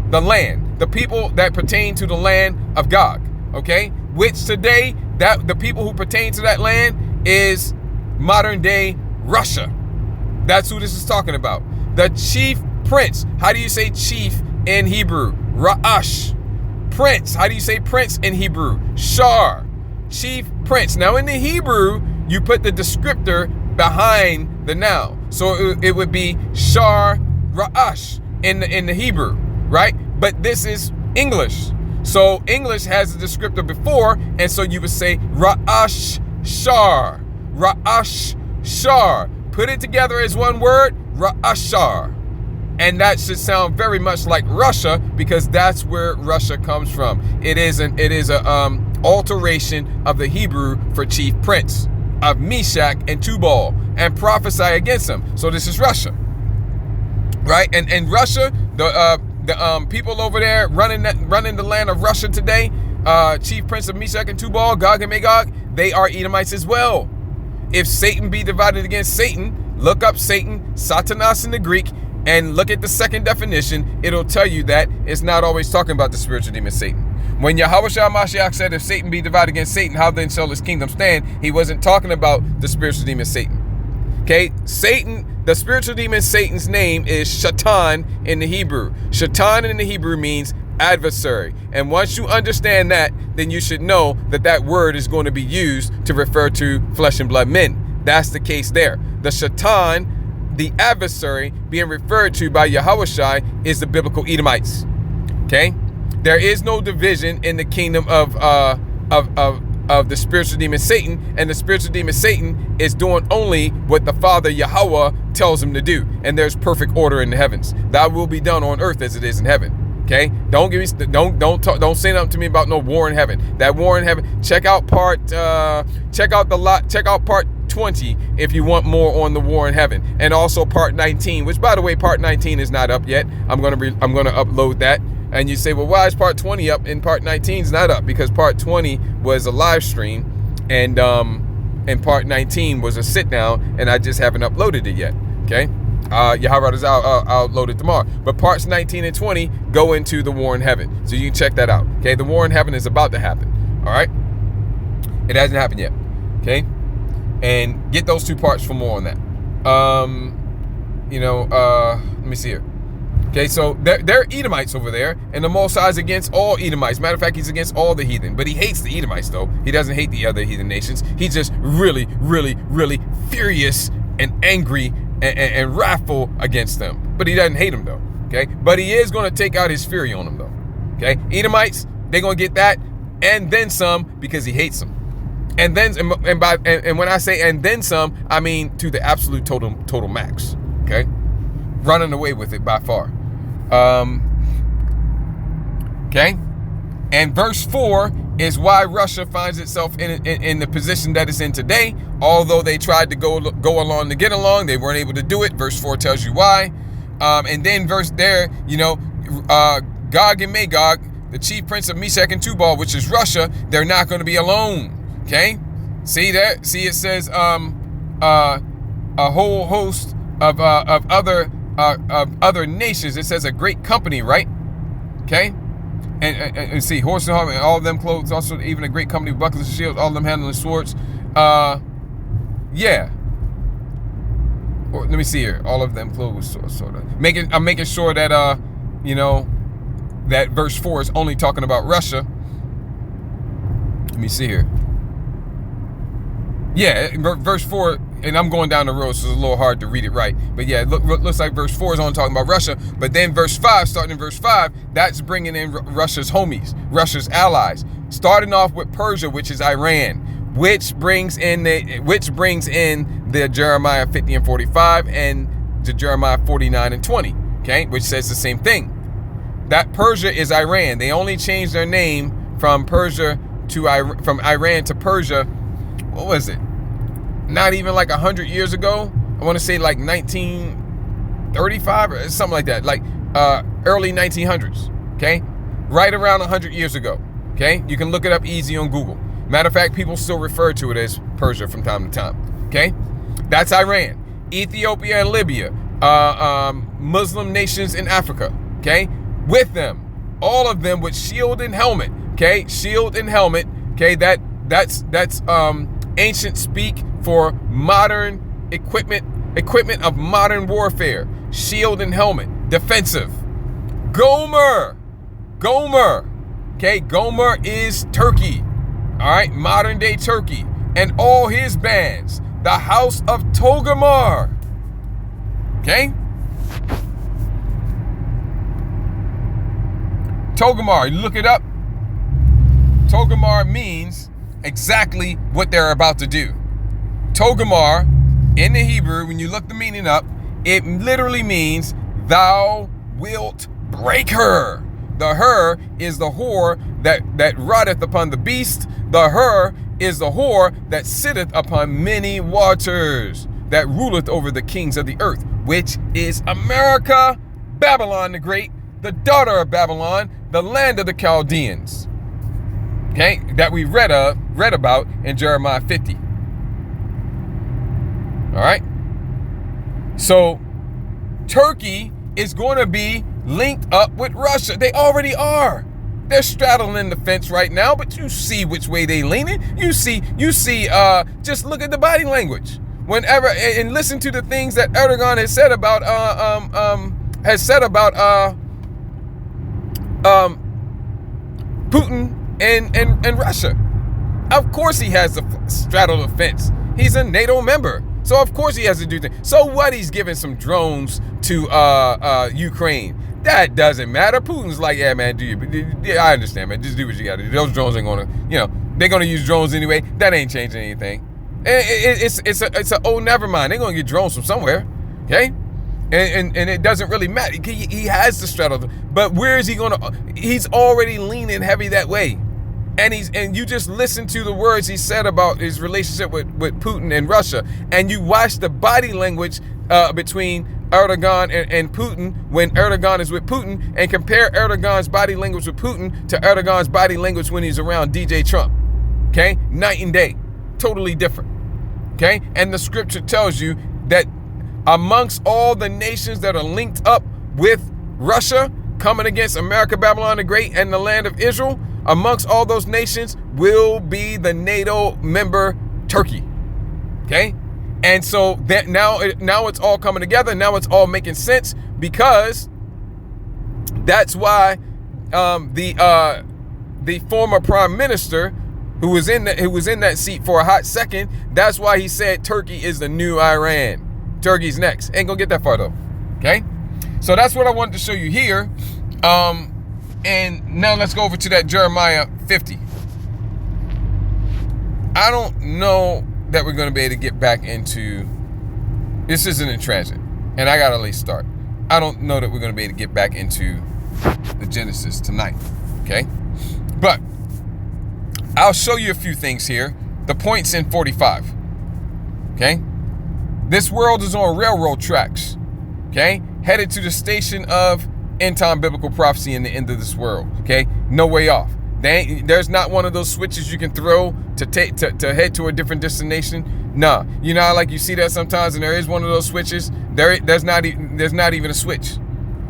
the land. the people that pertain to the land of Gog, okay? Which today, that the people who pertain to that land is modern day Russia. That's who this is talking about. The chief prince. How do you say chief in Hebrew? Ra'ash. Prince. How do you say prince in Hebrew? Shar. Chief prince. Now in the Hebrew, you put the descriptor behind the noun. So it would be Shar Ra'ash in the Hebrew, right? But this is English. So English has a descriptor before, and so you would say Ra'ash Shar. Ra'ash Shar. Put it together as one word, Ra'ashar. And that should sound very much like Russia, because that's where Russia comes from. It is a alteration of the Hebrew for chief prince of Meshach and Tubal, and prophesy against them. So this is Russia, right? And Russia, the people over there running the land of Russia today, chief prince of Meshach and Tubal, Gog and Magog, they are Edomites as well. If Satan be divided against Satan, look up Satan, Satanas in the Greek, and look at the second definition. It'll tell you that it's not always talking about the spiritual demon Satan. When Yahushua Mashiach said, if Satan be divided against Satan, how then shall his kingdom stand? He wasn't talking about the spiritual demon Satan. Okay, Satan, the spiritual demon Satan's name is Shaitan in the Hebrew. Shaitan in the Hebrew means adversary. And once you understand that, then you should know that that word is going to be used to refer to flesh and blood men. That's the case there. The Shaitan, the adversary being referred to by Yahushua, is the biblical Edomites. Okay? There is no division in the kingdom of the spiritual demon Satan, and the spiritual demon Satan is doing only what the Father Yahweh tells him to do. And there's perfect order in the heavens. That will be done on earth as it is in heaven. Okay, don't say nothing to me about no war in heaven. That war in heaven. Check out part 20 if you want more on the war in heaven, and also part 19. Which, by the way, part 19 is not up yet. I'm gonna upload that. And you say, well, why is part 20 up and part 19 is not up? Because part 20 was a live stream, and part 19 was a sit down, and I just haven't uploaded it yet. Okay. Yahweh is I'll load it tomorrow. But parts 19 and 20 go into the war in heaven. So you can check that out. Okay, the war in heaven is about to happen. All right, it hasn't happened yet. Okay, and get those two parts for more on that. Let me see here. Okay, so they're Edomites over there, and the Most High is against all Edomites. Matter of fact, he's against all the heathen, but he hates the Edomites though. He doesn't hate the other heathen nations. He's just really, really, really furious and angry and wrathful against them. But he doesn't hate them though. Okay, but he is going to take out his fury on them though. Okay, Edomites, they're going to get that and then some, because he hates them. And then and when I say and then some, I mean to the absolute total max. Okay, running away with it by far. Okay, and verse 4 is why Russia finds itself in the position that it's in today. Although they tried to go along to get along, they weren't able to do it. Verse 4 tells you why. And then verse there, Gog and Magog, the chief prince of Meshach and Tubal, which is Russia, they're not going to be alone. Okay, see that? See, it says a whole host of other nations. It says a great company, right? Okay. And see, horse and harp, all of them clothes, also even a great company with bucklers and shields, all of them handling swords. Yeah. Or, let me see here. All of them clothed with swords. I'm making sure that that verse 4 is only talking about Russia. Let me see here. Yeah, verse 4, and I'm going down the road, so it's a little hard to read it right. But yeah, it looks like verse 4 is only talking about Russia. But then verse 5, starting in verse 5, that's bringing in Russia's homies, Russia's allies. Starting off with Persia, which is Iran, which brings in the Jeremiah 50 and 45 and the Jeremiah 49 and 20, okay, which says the same thing. That Persia is Iran. They only changed their name from from Iran to Persia. What was it? Not even like 100 years ago. I want to say like 1935 or something like that, like early 1900s. Okay, right around 100 years ago. Okay, you can look it up easy on Google. Matter of fact, people still refer to it as Persia from time to time. Okay, that's Iran. Ethiopia and Libya, Muslim nations in Africa. Okay, with them, all of them with shield and helmet. Okay, shield and helmet. Okay, that's ancient speak for modern equipment of modern warfare. Shield and helmet, defensive. Gomer. Okay, Gomer is Turkey. All right, modern day Turkey, and all his bands, the house of Togarmah. Okay? Togarmah, you look it up. Togarmah means exactly what they're about to do. Togarmah, in the Hebrew, when you look the meaning up, it literally means thou wilt break her. The her is the whore that rideth upon the beast. The her is the whore that sitteth upon many waters, that ruleth over the kings of the earth, which is America, Babylon the Great, the daughter of Babylon, the land of the Chaldeans. Okay, that we read about in Jeremiah 50. All right. So Turkey is going to be linked up with Russia. They already are. They're straddling the fence right now, but you see which way they leaning. You see, just look at the body language. Whenever, and listen to the things that Erdogan has said about Putin and Russia. Of course he has to straddle the fence. He's a NATO member. So of course he has to do things. So what, he's giving some drones to Ukraine. That doesn't matter. Putin's like, yeah, man, I understand, man. Just do what you gotta do. Those drones ain't gonna, they're gonna use drones anyway. That ain't changing anything. It's a never mind. They're gonna get drones from somewhere, okay? And it doesn't really matter. He has to straddle. But where is he gonna? He's already leaning heavy that way. And you just listen to the words he said about his relationship with Putin and Russia, and you watch the body language between Erdogan and Putin when Erdogan is with Putin, and compare Erdogan's body language with Putin to Erdogan's body language when he's around DJ Trump. Okay? Night and day. Totally different. Okay? And the scripture tells you that amongst all the nations that are linked up with Russia, coming against America, Babylon the Great, and the land of Israel, amongst all those nations will be the NATO member Turkey. Okay? And so that now it's all coming together. Now it's all making sense, because that's why the former prime minister who was in that seat for a hot second, that's why he said Turkey is the new Iran. Turkey's next. Ain't gonna get that far though. Okay? So that's what I wanted to show you here. And now let's go over to that Jeremiah 50. I don't know that we're going to be able to get back into, this isn't in transit, and I got to at least start. I don't know that we're going to be able to get back into the Genesis tonight, okay? But I'll show you a few things here. The point's in 45, okay? This world is on railroad tracks, okay? Headed to the station of end-time biblical prophecy in the end of this world, okay? No way off. There's not one of those switches you can throw to head to a different destination. Nah, like you see that sometimes, and there is one of those switches. There's not even a switch.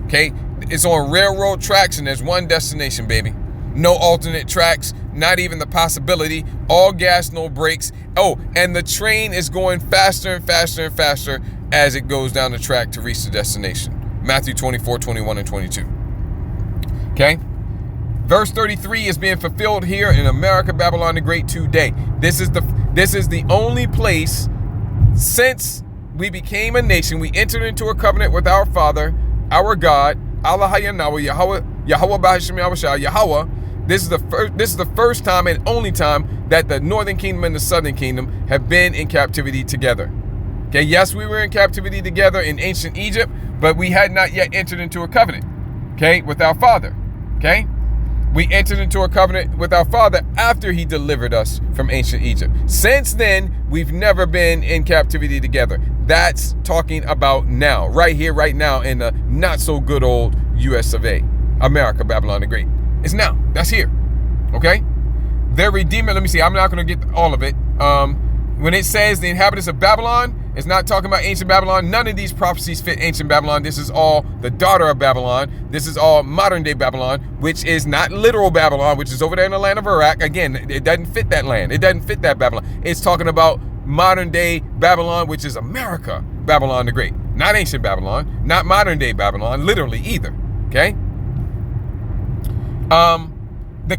Okay, it's on railroad tracks, and there's one destination, baby. No alternate tracks, not even the possibility. All gas, no brakes. Oh, and the train is going faster and faster and faster as it goes down the track to reach the destination. Matthew 24, 21, and 22. Okay. Verse 33 is being fulfilled here in America, Babylon the Great today. This is the only place since we became a nation, we entered into a covenant with our Father, our God, Allah Hayanawa, Yahweh Bahashim Yahweh. This is the first time and only time that the northern kingdom and the southern kingdom have been in captivity together. Okay, yes, we were in captivity together in ancient Egypt, but we had not yet entered into a covenant, okay, with our Father, okay? We entered into a covenant with our Father after he delivered us from ancient Egypt. Since then, we've never been in captivity together. That's talking about now, right here, right now, in the not so good old US of A, America, Babylon the Great. It's now, that's here, okay? Their Redeemer, let me see, I'm not gonna get all of it. When it says the inhabitants of Babylon, It's not talking about ancient Babylon. None of these prophecies fit ancient Babylon. This is all the daughter of Babylon. This is all modern day Babylon, which is not literal Babylon, which is over there in the land of Iraq. Again, it doesn't fit that land. It doesn't fit that Babylon. It's talking about modern day Babylon, which is America, Babylon the Great. Not ancient Babylon, not modern day Babylon, literally either. Okay? The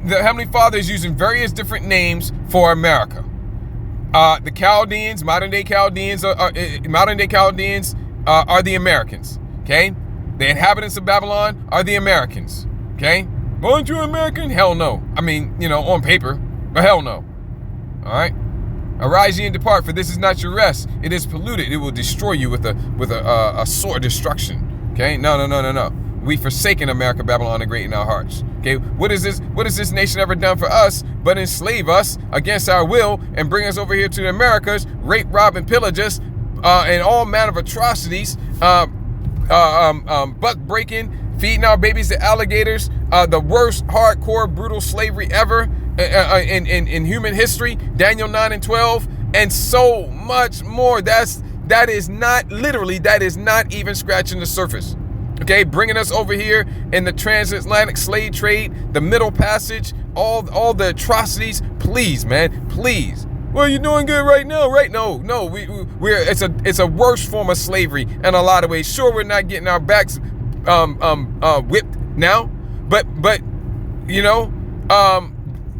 Heavenly Father is using various different names for America. The Chaldeans, modern day Chaldeans, are the Americans. Okay, the inhabitants of Babylon are the Americans. Okay, aren't you American? Hell no. I mean, on paper, but hell no. All right. Arise ye and depart, for this is not your rest. It is polluted. It will destroy you with a sword of destruction. Okay, no. We forsaken America, Babylon the Great in our hearts. Okay, what is this nation ever done for us but enslave us against our will and bring us over here to the Americas, rape, rob, and pillage us, and all manner of atrocities, buck breaking, feeding our babies to alligators, the worst hardcore brutal slavery ever in human history, Daniel 9 and 12, and so much more. That is not even scratching the surface. Okay, bringing us over here in the transatlantic slave trade, the Middle Passage, all the atrocities. Please, man, please. Well, you're doing good right now, right? No, it's a worse form of slavery in a lot of ways. Sure, we're not getting our backs whipped now, but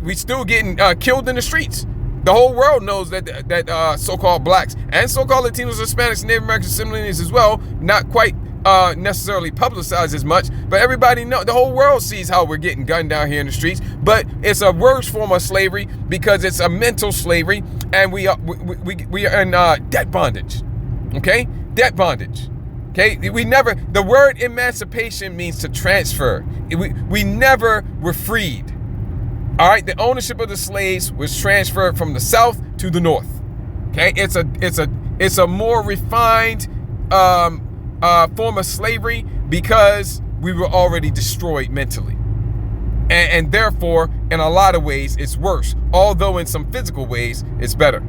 we still getting killed in the streets. The whole world knows that so-called blacks and so-called Latinos, Hispanics, and Native Americans, Seminoles as well, not quite necessarily publicized as much, but everybody know, the whole world sees how we're getting gunned down here in the streets. But it's a worse form of slavery because it's a mental slavery, and we are in debt bondage. Okay, debt bondage. Okay, the word emancipation means to transfer. We never were freed. All right, the ownership of the slaves was transferred from the South to the North. Okay, it's a more refined form of slavery because we were already destroyed mentally, and therefore in a lot of ways it's worse, although in some physical ways it's better.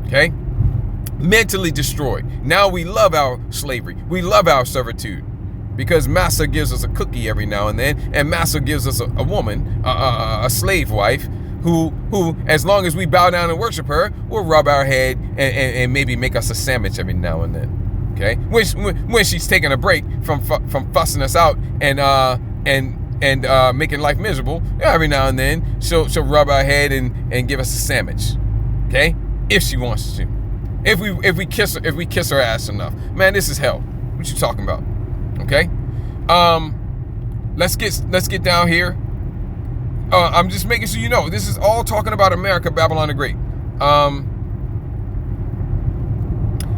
Okay, mentally destroyed. Now we love our slavery, we love our servitude, because Massa gives us a cookie every now and then, and Massa gives us a woman, a slave wife, who as long as we bow down and worship her, will rub our head and maybe make us a sandwich every now and then. Okay, when she's taking a break from fussing us out and making life miserable, every now and then she'll rub our head and give us a sandwich. Okay, if she wants to, if we kiss her ass enough. Man, this is hell. What you talking about? Okay, let's get down here. I'm just making sure you know this is all talking about America, Babylon the Great.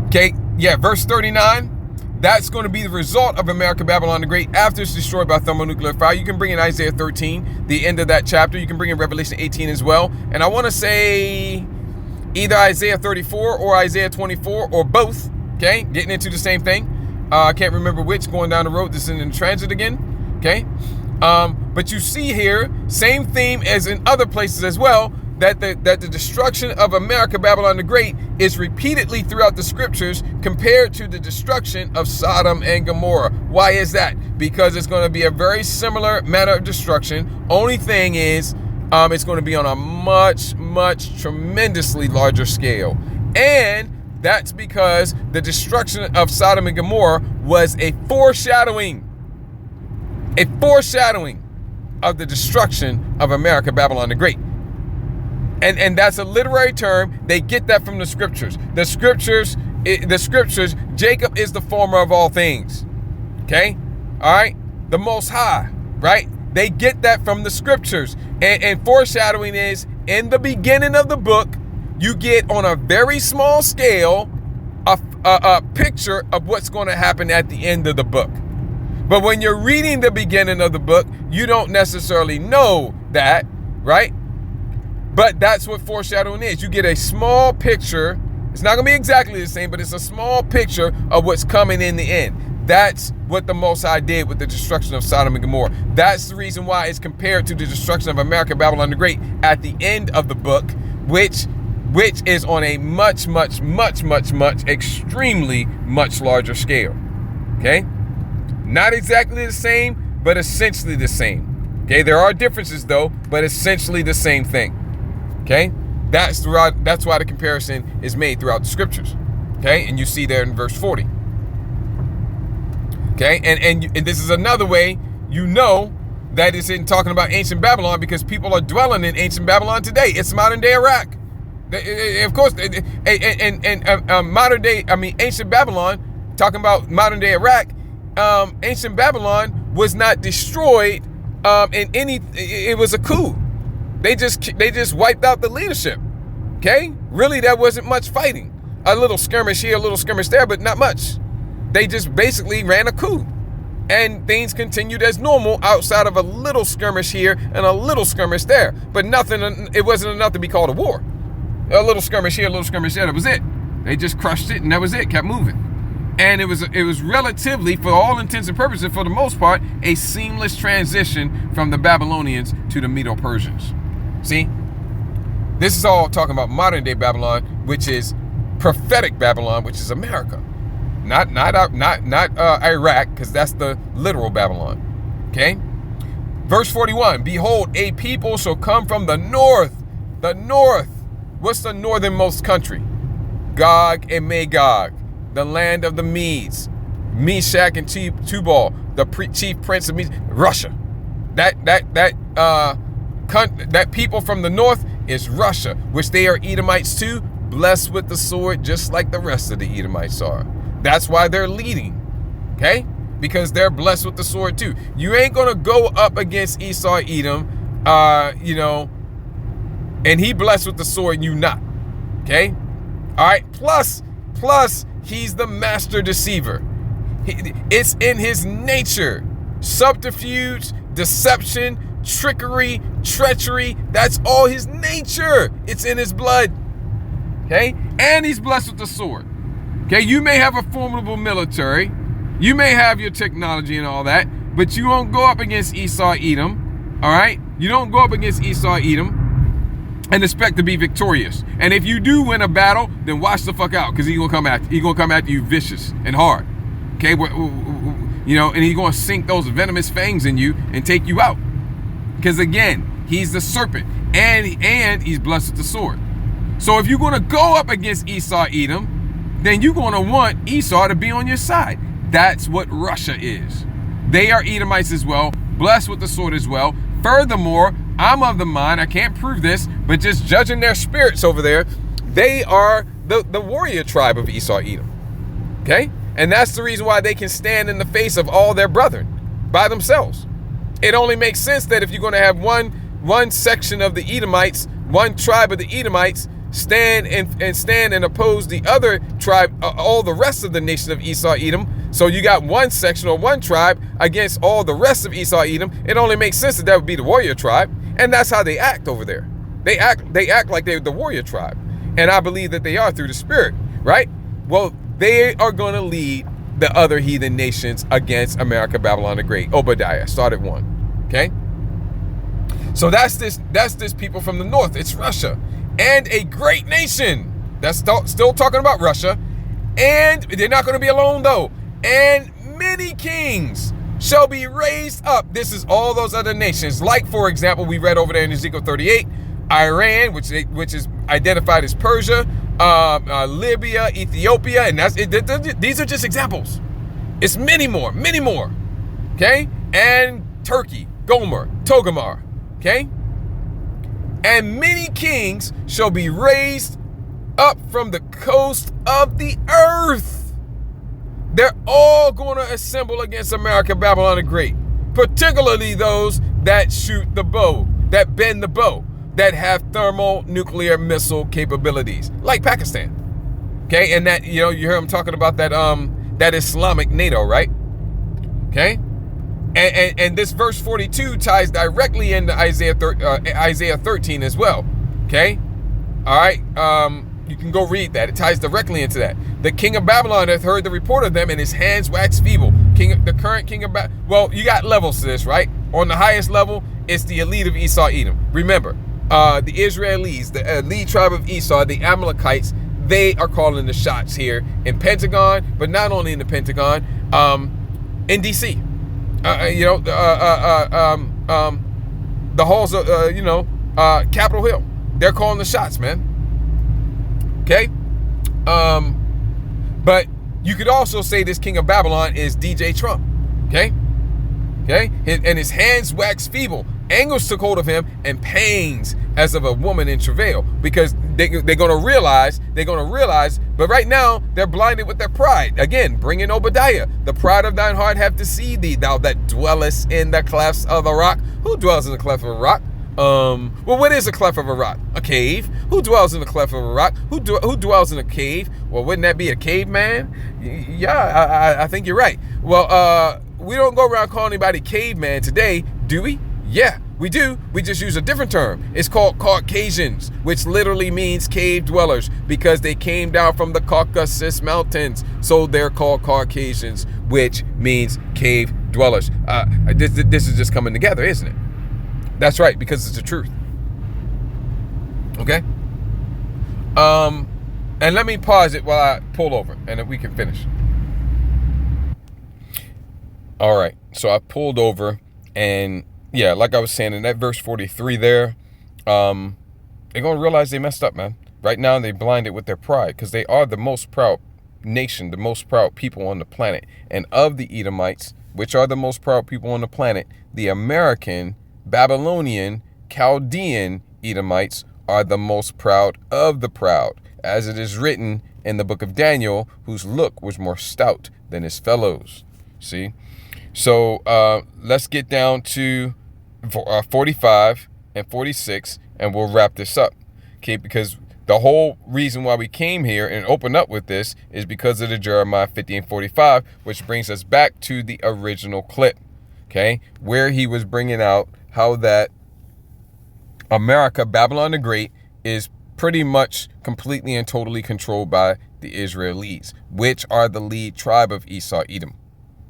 Okay. Yeah, verse 39, that's going to be the result of America, Babylon the Great after it's destroyed by thermonuclear fire. You can bring in Isaiah 13, the end of that chapter. You can bring in Revelation 18 as well. And I want to say either Isaiah 34 or Isaiah 24 or both, okay? Getting into the same thing. I can't remember which, going down the road. This is in transit again, okay? But you see here, same theme as in other places as well, that the destruction of America, Babylon the Great, is repeatedly throughout the scriptures compared to the destruction of Sodom and Gomorrah. Why is that? Because it's going to be a very similar manner of destruction. Only thing is, it's going to be on a much, tremendously larger scale. And that's because the destruction of Sodom and Gomorrah was a foreshadowing of the destruction of America, Babylon the Great. And that's a literary term. They get that from the scriptures. The scriptures, Jacob is the former of all things. Okay? All right? The Most High, right? They get that from the scriptures. And foreshadowing is, in the beginning of the book, you get on a very small scale a picture of what's going to happen at the end of the book. But when you're reading the beginning of the book, you don't necessarily know that, right? But that's what foreshadowing is. You get a small picture. It's not going to be exactly the same, but it's a small picture of what's coming in the end. That's what the Most High did with the destruction of Sodom and Gomorrah. That's the reason why it's compared to the destruction of America, Babylon the Great at the end of the book, which which is on a much, extremely much larger scale. Okay? Not exactly the same, but essentially the same. Okay? There are differences though, but essentially the same thing. Okay? That's why the comparison is made throughout the scriptures. Okay? And you see there in verse 40. Okay? And this is another way you know that it's in talking about ancient Babylon, because people are dwelling in ancient Babylon today. It's modern day Iraq. Of course, modern day, ancient Babylon, talking about modern day Iraq, ancient Babylon was not destroyed in any, it was a coup. They just wiped out the leadership. Okay? Really, there wasn't much fighting. A little skirmish here, a little skirmish there, but not much. They just basically ran a coup. And things continued as normal outside of a little skirmish here and a little skirmish there. But nothing, it wasn't enough to be called a war. A little skirmish here, a little skirmish there, that was it. They just crushed it and that was it, kept moving. And it was relatively, for all intents and purposes, for the most part, a seamless transition from the Babylonians to the Medo-Persians. See? This is all talking about modern day Babylon, which is prophetic Babylon, which is America. Not Iraq, because that's the literal Babylon. Okay? Verse 41, behold, a people shall come from the north. The north. What's the northernmost country? Gog and Magog, the land of the Medes, Meshach and Tubal, the chief prince of Medes, Russia. That people from the north is Russia, which they are Edomites too, blessed with the sword, just like the rest of the Edomites are. That's why they're leading, okay? Because they're blessed with the sword too. You ain't gonna go up against Esau, Edom, and he blessed with the sword and you not, okay? All right, plus he's the master deceiver. It's in his nature. Subterfuge, deception, trickery, treachery, that's all his nature. It's in his blood, okay? And he's blessed with the sword. Okay, you may have a formidable military, you may have your technology and all that, but you won't go up against Esau, Edom, all right? You don't go up against Esau, Edom and expect to be victorious. And if you do win a battle, then watch the fuck out, because he's gonna come after you vicious and hard, okay? And he's gonna sink those venomous fangs in you and take you out. Because again, he's the serpent, and he's blessed with the sword. So if you're gonna go up against Esau, Edom, then you're going to want Esau to be on your side. That's what Russia is. They are Edomites as well, blessed with the sword as well. Furthermore, I'm of the mind, I can't prove this, but just judging their spirits over there, they are the warrior tribe of Esau, Edom. Okay? And that's the reason why they can stand in the face of all their brethren by themselves. It only makes sense that if you're going to have one section of the Edomites, one tribe of the Edomites, stand and oppose the other tribe, all the rest of the nation of Esau, Edom. So you got one section or one tribe against all the rest of Esau, Edom. It only makes sense that would be the warrior tribe, and that's how they act over there. They act like they're the warrior tribe, and I believe that they are through the Spirit, right? Well, they are going to lead the other heathen nations against America, Babylon the Great. Obadiah, start at 1. Okay. So that's this people from the north. It's Russia. And a great nation. That's still talking about Russia. And they're not going to be alone though. And many kings shall be raised up. This is all those other nations. Like, for example, we read over there in Ezekiel 38, Iran, which is identified as Persia, Libya, Ethiopia, and these are just examples. It's many more, okay? And Turkey, Gomer, Togomar, okay? And many kings shall be raised up from the coast of the earth. They're all going to assemble against America, Babylon the Great, particularly those that shoot the bow, that bend the bow, that have thermonuclear missile capabilities, like Pakistan. Okay, and that, you hear them talking about that Islamic NATO, right? Okay. And this verse 42 ties directly into Isaiah 13 as well. Okay? All right? You can go read that. It ties directly into that. The king of Babylon hath heard the report of them, and his hands wax feeble. The current king of Babylon. Well, you got levels to this, right? On the highest level, it's the elite of Esau, Edom. Remember, the Israelis, the elite tribe of Esau, the Amalekites, they are calling the shots here in Pentagon, but not only in the Pentagon, in DC. The halls of, Capitol Hill. They're calling the shots, man. Okay? But you could also say this king of Babylon is DJ Trump. Okay? Okay? And his hands wax feeble. Angles took hold of him, and pains as of a woman in travail. Because they're going to realize, but right now, they're blinded with their pride. Again, bring in Obadiah. The pride of thine heart have deceived thee, thou that dwellest in the clefts of the rock. Who dwells in the cleft of a rock? Well, what is a cleft of a rock? A cave. Who dwells in the cleft of a rock? Who dwells in a cave? Well, wouldn't that be a caveman? Yeah, I think you're right. Well, we don't go around calling anybody caveman today, do we? Yeah, we do. We just use a different term. It's called Caucasians, which literally means cave dwellers, because they came down from the Caucasus Mountains. So they're called Caucasians, which means cave dwellers. This is just coming together, isn't it? That's right, because it's the truth. Okay? And let me pause it while I pull over, and then we can finish. All right, so I pulled over, and yeah, like I was saying, in that verse 43 there, they're going to realize they messed up, man. Right now, they're blinded with their pride, because they are the most proud nation, the most proud people on the planet. And of the Edomites, which are the most proud people on the planet, the American, Babylonian, Chaldean Edomites are the most proud of the proud, as it is written in the book of Daniel, whose look was more stout than his fellows. See? So let's get down to 45 and 46, and we'll wrap this up. Okay, because the whole reason why we came here and opened up with this is because of the Jeremiah 50 and 45, which brings us back to the original clip, okay, where he was bringing out how that America, Babylon the Great, is pretty much completely and totally controlled by the Israelis, which are the lead tribe of Esau, Edom.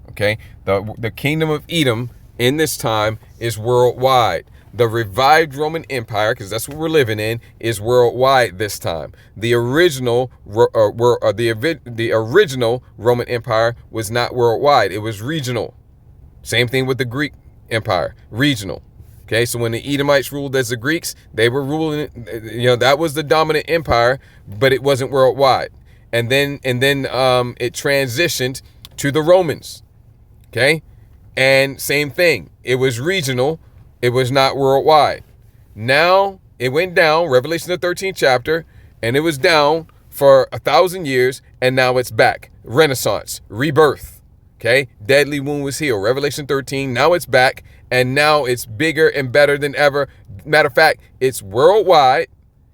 Okay, the kingdom of Edom in this time is worldwide. The revived Roman Empire, because that's what we're living in, is worldwide this time. The original the original Roman Empire was not worldwide; it was regional. Same thing with the Greek Empire, regional. Okay, so when the Edomites ruled as the Greeks, they were ruling. That was the dominant empire, but it wasn't worldwide. And then it transitioned to the Romans. Okay, and same thing. It was regional. It was not worldwide. Now it went down, Revelation the 13th chapter, and it was down for 1,000 years, and now it's back. Renaissance, rebirth. Okay, deadly wound was healed. Revelation 13, now it's back, and now it's bigger and better than ever. Matter of fact, it's worldwide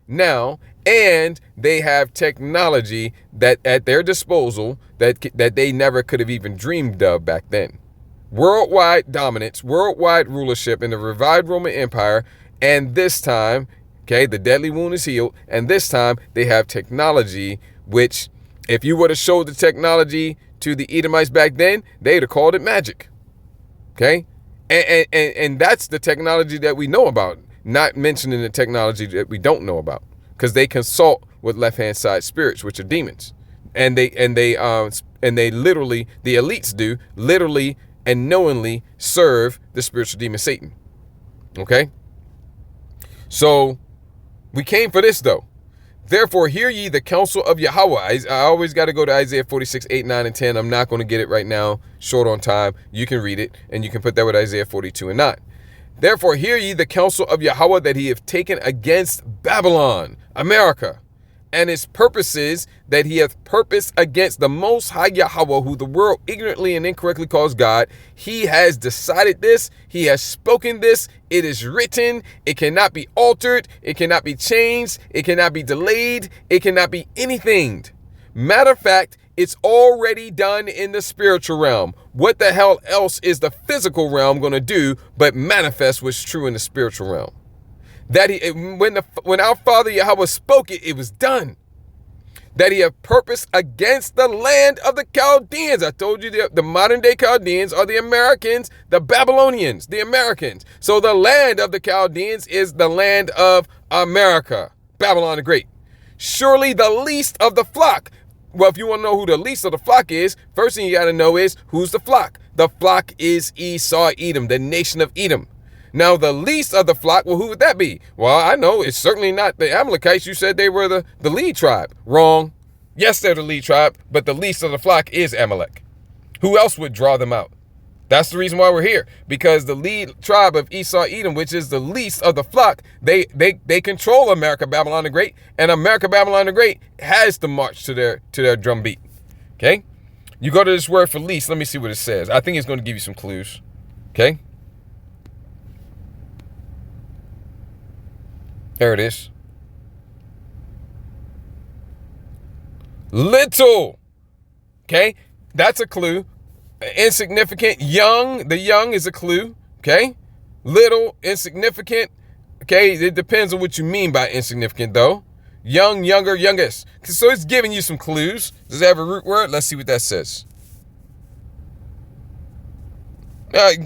now, and they have technology that at their disposal that they never could have even dreamed of back then. Worldwide dominance, worldwide rulership in the revived Roman Empire, and this time, okay, the deadly wound is healed, and this time they have technology, which if you would have showed the technology to the Edomites back then, they'd have called it magic. Okay, and that's the technology that we know about, not mentioning the technology that we don't know about, because they consult with left-hand side spirits, which are demons, and they literally, the elites do literally and knowingly serve the spiritual demon Satan. Okay? So we came for this though. Therefore, hear ye the counsel of Yahweh. I always got to go to Isaiah 46, 8, 9, and 10. I'm not going to get it right now, short on time. You can read it, and you can put that with Isaiah 42 and 9. Therefore, hear ye the counsel of Yahweh that he hath taken against Babylon, America, and his purposes that he hath purposed against the Most High Yahweh, who the world ignorantly and incorrectly calls God. He has decided this. He has spoken this. It is written. It cannot be altered. It cannot be changed. It cannot be delayed. It cannot be anything. Matter of fact, it's already done in the spiritual realm. What the hell else is the physical realm going to do but manifest what's true in the spiritual realm? That when our Father Yahweh spoke it, it was done. that he have purposed against the land of the Chaldeans. I told you the modern day Chaldeans are the Americans, the Babylonians, the Americans. So the land of the Chaldeans is the land of America, Babylon the Great. Surely the least of the flock. Well, if you want to know who the least of the flock is, first thing you got to know is who's the flock. The flock is Esau, Edom, the nation of Edom. Now, the least of the flock, well, who would that be? Well, I know it's certainly not the Amalekites. You said they were the lead tribe. Wrong. Yes, they're the lead tribe, but the least of the flock is Amalek. Who else would draw them out? That's the reason why we're here, because the lead tribe of Esau, Edom, which is the least of the flock, they control America, Babylon the Great, and America, Babylon the Great has to march to their drum beat. Okay? You go to this word for least. Let me see what it says. I think it's going to give you some clues. Okay? There it is. Little. Okay? That's a clue. Insignificant. Young. The young is a clue. Okay? Little. Insignificant. Okay? It depends on what you mean by insignificant, though. Young, younger, youngest. So it's giving you some clues. Does it have a root word? Let's see what that says.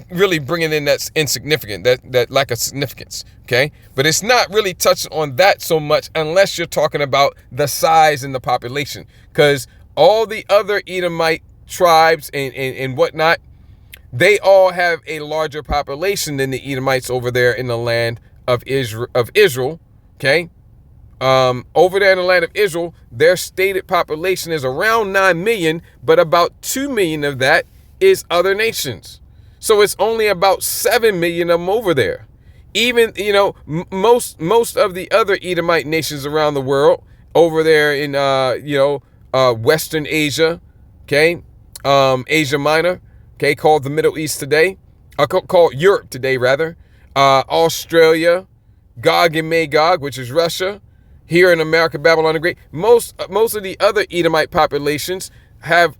Really bringing in that's insignificant, that lack of significance, okay? But it's not really touching on that so much unless you're talking about the size and the population, because all the other Edomite tribes and whatnot, they all have a larger population than the Edomites over there in the land of Israel, okay? Over there in the land of Israel, their stated population is around 9 million, but about 2 million of that is other nations. So it's only about 7 million of them over there. Even, most of the other Edomite nations around the world over there in, Western Asia, okay, Asia Minor, okay, called the Middle East today, called Europe today, rather, Australia, Gog and Magog, which is Russia, here in America, Babylon the Great. Most of the other Edomite populations have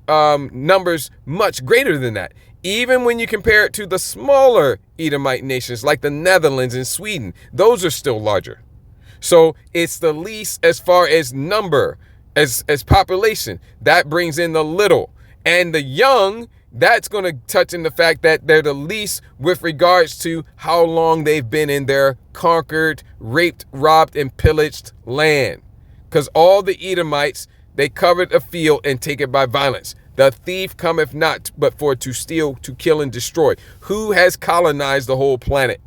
numbers much greater than that. Even when you compare it to the smaller Edomite nations like the Netherlands and Sweden, those are still larger. So it's the least as far as number, as population. That brings in the little. And the young, that's going to touch in the fact that they're the least with regards to how long they've been in their conquered, raped, robbed, and pillaged land. Because all the Edomites, they covered a field and take it by violence. The thief cometh not but for to steal, to kill, and destroy. Who has colonized the whole planet?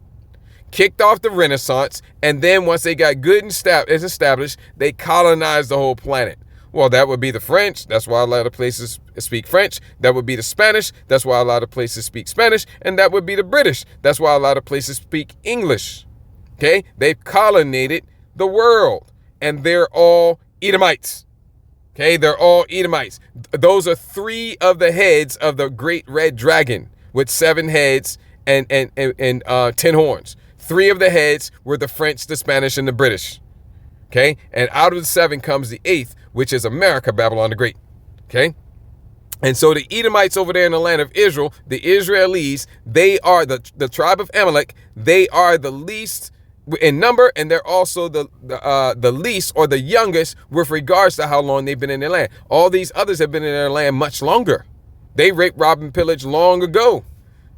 Kicked off the Renaissance, and then once they got good and established, they colonized the whole planet. Well, that would be the French. That's why a lot of places speak French. That would be the Spanish. That's why a lot of places speak Spanish. And that would be the British. That's why a lot of places speak English. Okay? They've colonized the world, and they're all Edomites. Okay, they're all Edomites. Those are 3 of the heads of the great red dragon with 7 heads and 10 horns. 3 of the heads were the French, the Spanish, and the British. Okay, and out of the 7 comes the 8th, which is America, Babylon the Great. Okay, and so the Edomites over there in the land of Israel, the Israelis, they are the tribe of Amalek. They are the least in number, and they're also the least or the youngest with regards to how long they've been in their land. All these others have been in their land much longer. They raped, robbed, and pillaged long ago.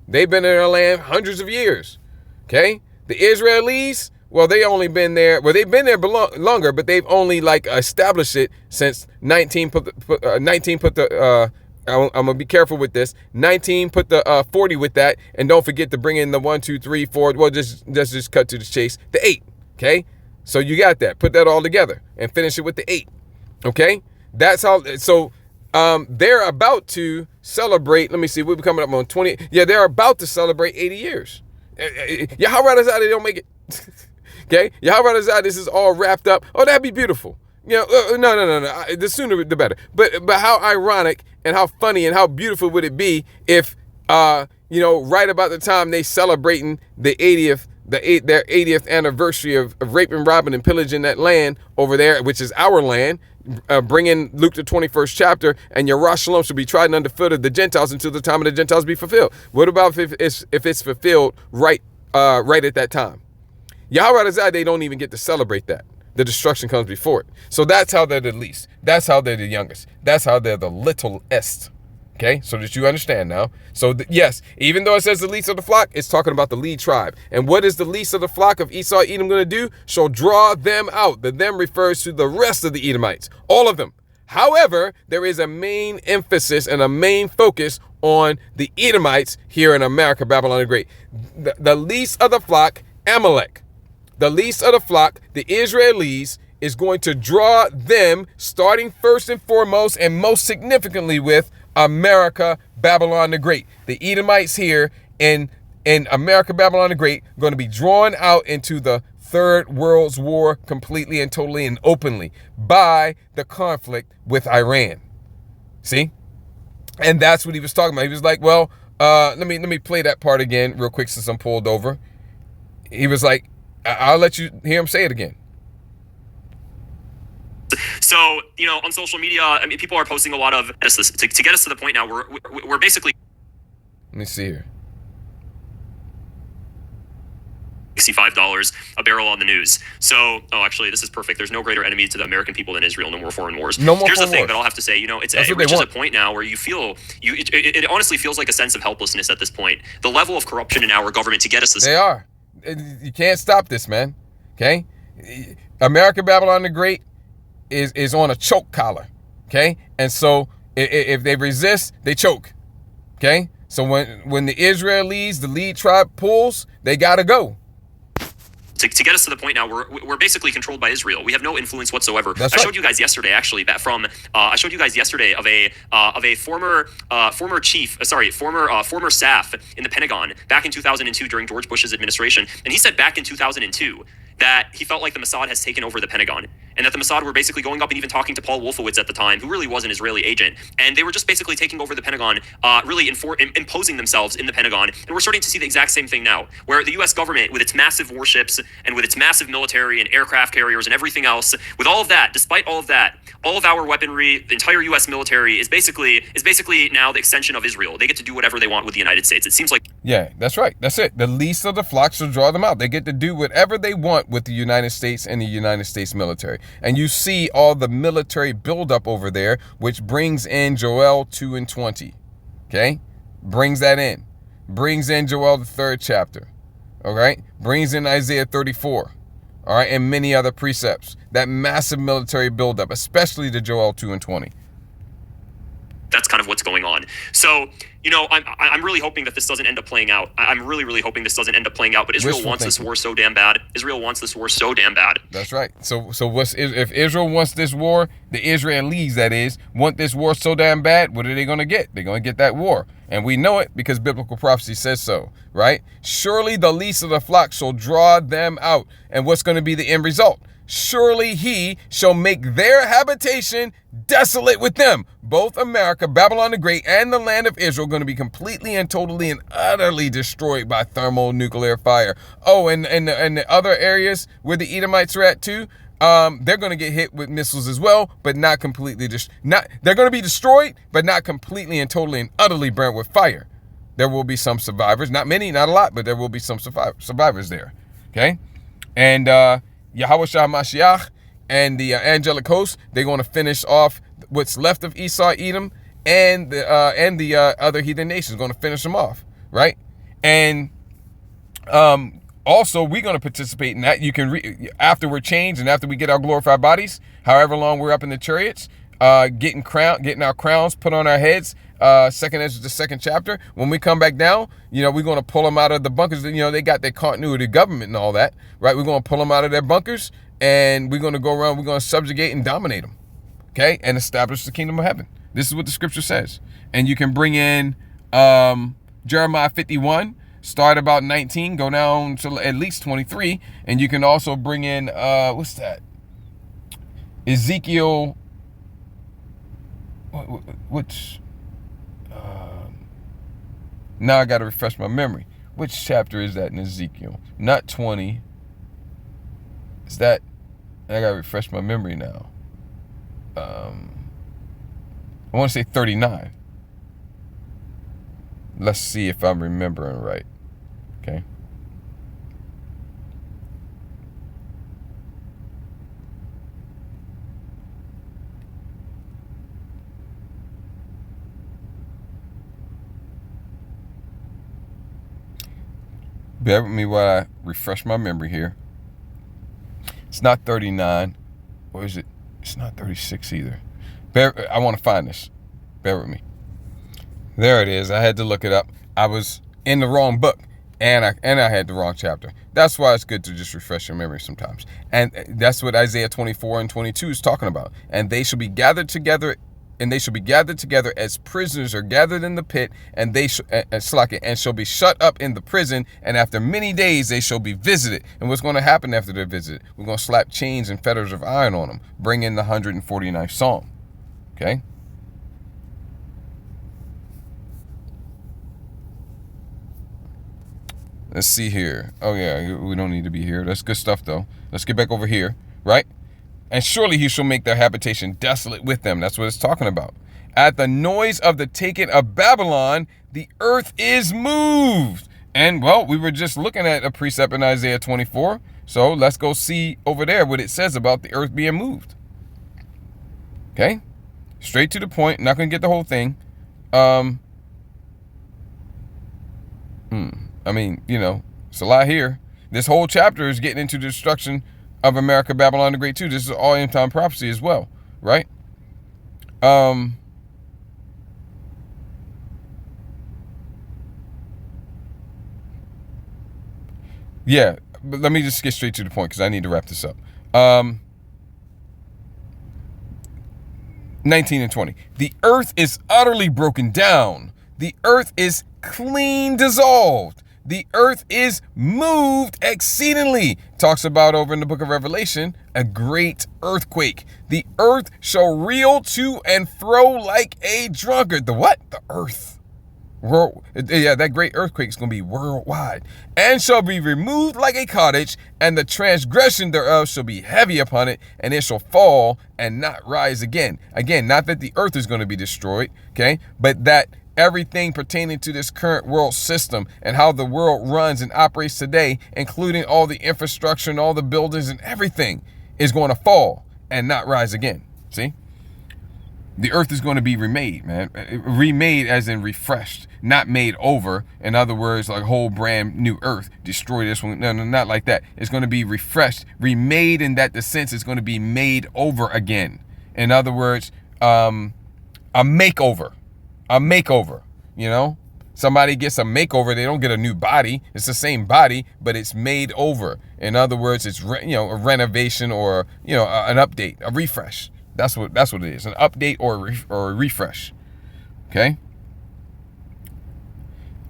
They've been in their land hundreds of years. Okay, the Israelis, well, they only been there. Well, they've been there longer, but they've only established it since 19 put the. I'm gonna be careful with this. 19 put the 40 with that, and don't forget to bring in the 1, 2, 3, 4. Well, let's just cut to the chase. The 8. Okay, so you got that. Put that all together and finish it with the 8. Okay, that's how. So they're about to celebrate. Let me see. We'll be coming up on 20. Yeah, they're about to celebrate 80 years. Yahweh Razah, they don't make it. Okay, Yahweh Razah, this is all wrapped up. Oh, that'd be beautiful. No. The sooner the better. But how ironic and how funny and how beautiful would it be if right about the time they celebrating their 80th anniversary of raping, robbing, and pillaging that land over there, which is our land, bringing Luke the 21st chapter, and Yerushalayim shall be trodden underfoot of the Gentiles until the time of the Gentiles be fulfilled. What about if it's fulfilled right at that time? Yahweh Razah, they don't even get to celebrate that. the destruction comes before it. So that's how they're the least. That's how they're the youngest. That's how they're the littlest. Okay, so that you understand now. So yes, even though it says the least of the flock, it's talking about the lead tribe. And what is the least of the flock of Esau, Edom going to do? Shall draw them out. The them refers to the rest of the Edomites, all of them. However, there is a main emphasis and a main focus on the Edomites here in America, Babylon the Great. The least of the flock, Amalek. The least of the flock, the Israelis, is going to draw them, starting first and foremost and most significantly with America, Babylon the Great. The Edomites here in America, Babylon the Great, going to be drawn out into the Third World War completely and totally and openly by the conflict with Iran. See? And that's what he was talking about. He was like, well, let me play that part again real quick since I'm pulled over. He was like, I'll let you hear him say it again. So, on social media, I mean, people are posting a lot of to get us to the point now where we're basically. Let me see here. $65 a barrel on the news. So, actually, this is perfect. There's no greater enemy to the American people than Israel. No more foreign wars. No more Here's foreign the thing wars. that I'll have to say. It reaches a point now where you feel it honestly feels like a sense of helplessness at this point. The level of corruption in our government to get us this. They are. You can't stop this, man. Okay, America, Babylon the Great is on a choke collar. Okay, and so if they resist, they choke. Okay, so when the Israelis, the lead tribe, pulls, they gotta go. To get us to the point now where we're basically controlled by Israel. We have no influence whatsoever. That's I right. showed you guys yesterday, actually, I showed you guys yesterday of a former staff in the Pentagon back in 2002 during George Bush's administration, and he said back in 2002 that he felt like the Mossad has taken over the Pentagon, and that the Mossad were basically going up and even talking to Paul Wolfowitz at the time, who really was an Israeli agent, and they were just basically taking over the Pentagon, really imposing themselves in the Pentagon. And we're starting to see the exact same thing now, where the U.S. government, with its massive warships and with its massive military and aircraft carriers and everything else, with all of that, despite all of that, all of our weaponry, the entire U.S. military is basically now the extension of Israel. They get to do whatever they want with the United States. It seems like. Yeah, that's right. That's it. The least of the flock shall draw them out. They get to do whatever they want with the United States and the United States military. And you see all the military buildup over there, which brings in Joel 2:20. Okay? Brings that in. Brings in Joel the 3rd chapter. All right? Brings in Isaiah 34. All right? And many other precepts. That massive military buildup, especially the Joel 2:20. That's kind of what's going on. So, I'm really hoping that this doesn't end up playing out. I'm really, really hoping this doesn't end up playing out. But Israel wants this war so damn bad. Israel wants this war so damn bad. That's right. So if Israel wants this war, the Israelis, that is, want this war so damn bad, what are they going to get? They're going to get that war. And we know it because biblical prophecy says so, right? Surely the least of the flock shall draw them out. And what's going to be the end result? Surely he shall make their habitation desolate with them. Both America, Babylon the Great, and the land of Israel are going to be completely and totally and utterly destroyed by thermonuclear fire. Oh, and the other areas where the Edomites are at too, they're going to get hit with missiles as well, but not completely. They're going to be destroyed, but not completely and totally and utterly burnt with fire. There will be some survivors, not many, not a lot, but there will be some survivors there. Okay, and Yahweh Shah Mashiach and the angelic host, they're going to finish off what's left of Esau, Edom, and the other heathen nations. Going to finish them off, right? And also, we're going to participate in that. You can after we're changed and after we get our glorified bodies, however long we're up in the chariots, getting our crowns put on our heads. Second Ezra, the 2nd chapter. When we come back down, we're going to pull them out of the bunkers. They got their continuity of government and all that, right? We're going to pull them out of their bunkers, and we're going to go around. We're going to subjugate and dominate them, okay, and establish the kingdom of heaven. This is what the scripture says. And you can bring in Jeremiah 51, start about 19, go down to at least 23, and you can also bring in what's that? Ezekiel. Which? Now I got to refresh my memory. Which chapter is that in Ezekiel? Not 20. Is that? I got to refresh my memory now. I want to say 39. Let's see if I'm remembering right. Okay. Bear with me while I refresh my memory here. It's not 39. Or is it? It's not 36 either. I want to find this. Bear with me. There it is. I had to look it up. I was in the wrong book, and I had the wrong chapter. That's why it's good to just refresh your memory sometimes. And that's what Isaiah 24 and 22 is talking about. And they shall be gathered together, as prisoners are gathered in the pit, and they shall be shut up in the prison, and after many days they shall be visited. And what's going to happen after they're visited? We're going to slap chains and fetters of iron on them. Bring in the 149th Psalm. Okay? Let's see here. Oh yeah, we don't need to be here. That's good stuff though. Let's get back over here, right? And surely he shall make their habitation desolate with them. That's what it's talking about. At the noise of the taking of Babylon, the earth is moved. And well, we were just looking at a precept in Isaiah 24. So let's go see over there what it says about the earth being moved. Okay? Straight to the point. Not going to get the whole thing. I mean, it's a lot here. This whole chapter is getting into the destruction of America, Babylon the Great too. This is all end time prophecy as well, right? Yeah, but let me just get straight to the point because I need to wrap this up. 19 and 20. The earth is utterly broken down. The earth is clean dissolved. The earth is moved exceedingly. Talks about over in the book of Revelation, a great earthquake. The earth shall reel to and fro like a drunkard. The what? The earth. Yeah, that great earthquake is going to be worldwide. And shall be removed like a cottage, and the transgression thereof shall be heavy upon it, and it shall fall and not rise again. Again, not that the earth is going to be destroyed, okay, but that everything pertaining to this current world system and how the world runs and operates today, including all the infrastructure and all the buildings and everything, is going to fall and not rise again. See? The earth is going to be remade, man. Remade as in refreshed, not made over. In other words, like whole brand new earth. Destroy this one. No, not like that. It's going to be refreshed, remade in that the sense it's going to be made over again. In other words, a makeover. A makeover, somebody gets a makeover. They don't get a new body. It's the same body, but it's made over. In other words, it's, a renovation or, an update, a refresh. That's what it is. An update or a refresh. Okay.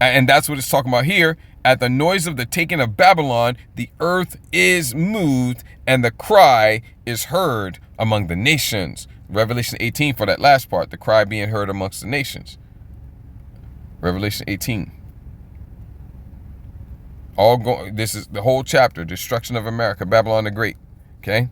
And that's what it's talking about here. At the noise of the taking of Babylon, the earth is moved and the cry is heard among the nations. Revelation 18 for that last part, the cry being heard amongst the nations. Revelation 18. This is the whole chapter, destruction of America, Babylon the Great. Okay?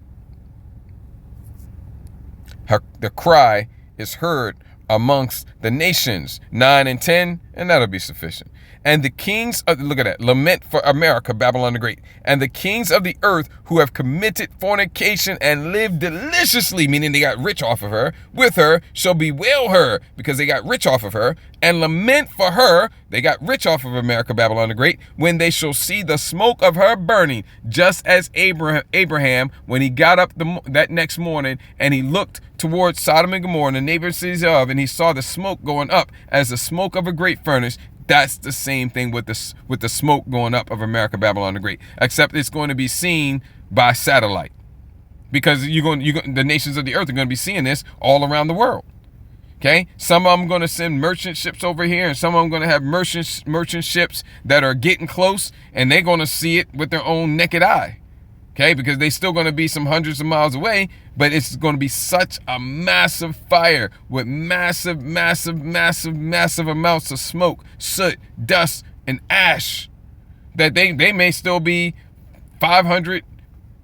The cry is heard amongst the nations. 9 and 10, and that'll be sufficient. And the kings of, look at that, lament for America, Babylon the Great. And the kings of the earth who have committed fornication and lived deliciously, meaning they got rich off of her, with her, shall bewail her, because they got rich off of her, and lament for her, they got rich off of America, Babylon the Great, when they shall see the smoke of her burning, just as Abraham, when he got up that next morning, and he looked towards Sodom and Gomorrah and the neighboring cities of, and he saw the smoke going up as the smoke of a great furnace. That's the same thing with the smoke going up of America, Babylon the Great, except it's going to be seen by satellite, because the nations of the earth are going to be seeing this all around the world. Okay, some of them going to send merchant ships over here, and some of them going to have merchant ships that are getting close, and they're going to see it with their own naked eye. Okay, because they're still going to be some hundreds of miles away, but it's going to be such a massive fire with massive amounts of smoke, soot, dust, and ash that they may still be 500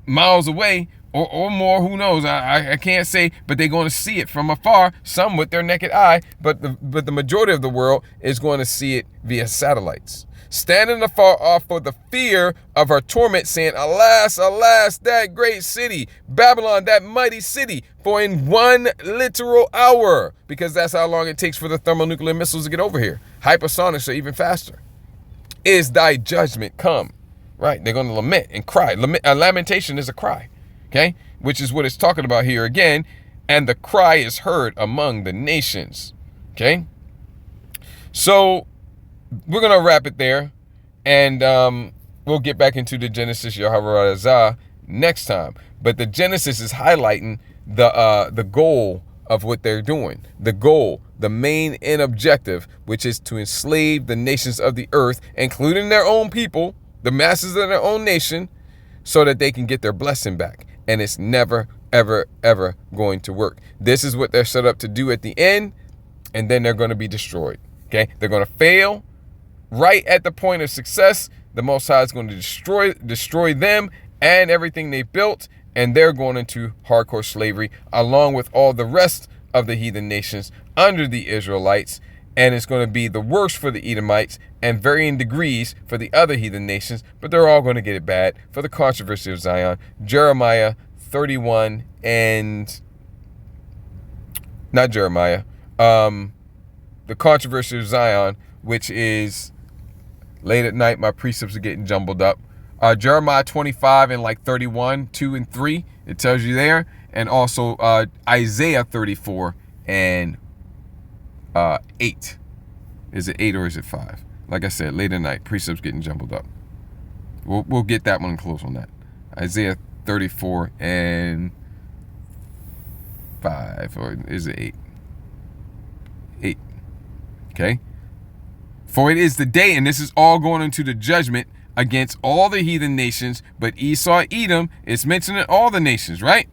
miles away or more. Who knows? I can't say, but they're going to see it from afar, some with their naked eye, but the majority of the world is going to see it via satellites. Standing afar off for the fear of her torment, saying, Alas, alas, that great city, Babylon, that mighty city, for in 1 literal hour, because that's how long it takes for the thermonuclear missiles to get over here. Hypersonics are even faster. is thy judgment come. Right? They're going to lament and cry. A lamentation is a cry. Okay? Which is what it's talking about here again. And the cry is heard among the nations. Okay? So we're going to wrap it there. And we'll get back into the Genesis Yahweh next time. But the Genesis is highlighting the goal of what they're doing. The goal, the main end objective, which is to enslave the nations of the earth, including their own people, the masses of their own nation, so that they can get their blessing back. And it's never, ever, ever going to work. This is what they're set up to do at the end, and then they're going to be destroyed. Okay? They're going to fail right at the point of success. The Most High is going to destroy them and everything they built, and they're going into hardcore slavery along with all the rest of the heathen nations under the Israelites. And it's going to be the worst for the Edomites and varying degrees for the other heathen nations, but they're all going to get it bad for the controversy of Zion. Jeremiah 31 and not Jeremiah, the controversy of Zion, which is late at night. My precepts are getting jumbled up. Jeremiah 25 and like 31, 2 and 3. It tells you there. And also Isaiah 34 and 8. Is it 8 or is it 5? Like I said, late at night. Precepts getting jumbled up. We'll get that one close on that. Isaiah 34 and 5. Or is it 8? 8. Okay. For it is the day, and this is all going into the judgment against all the heathen nations, but Esau, Edom, is mentioned in all the nations, right?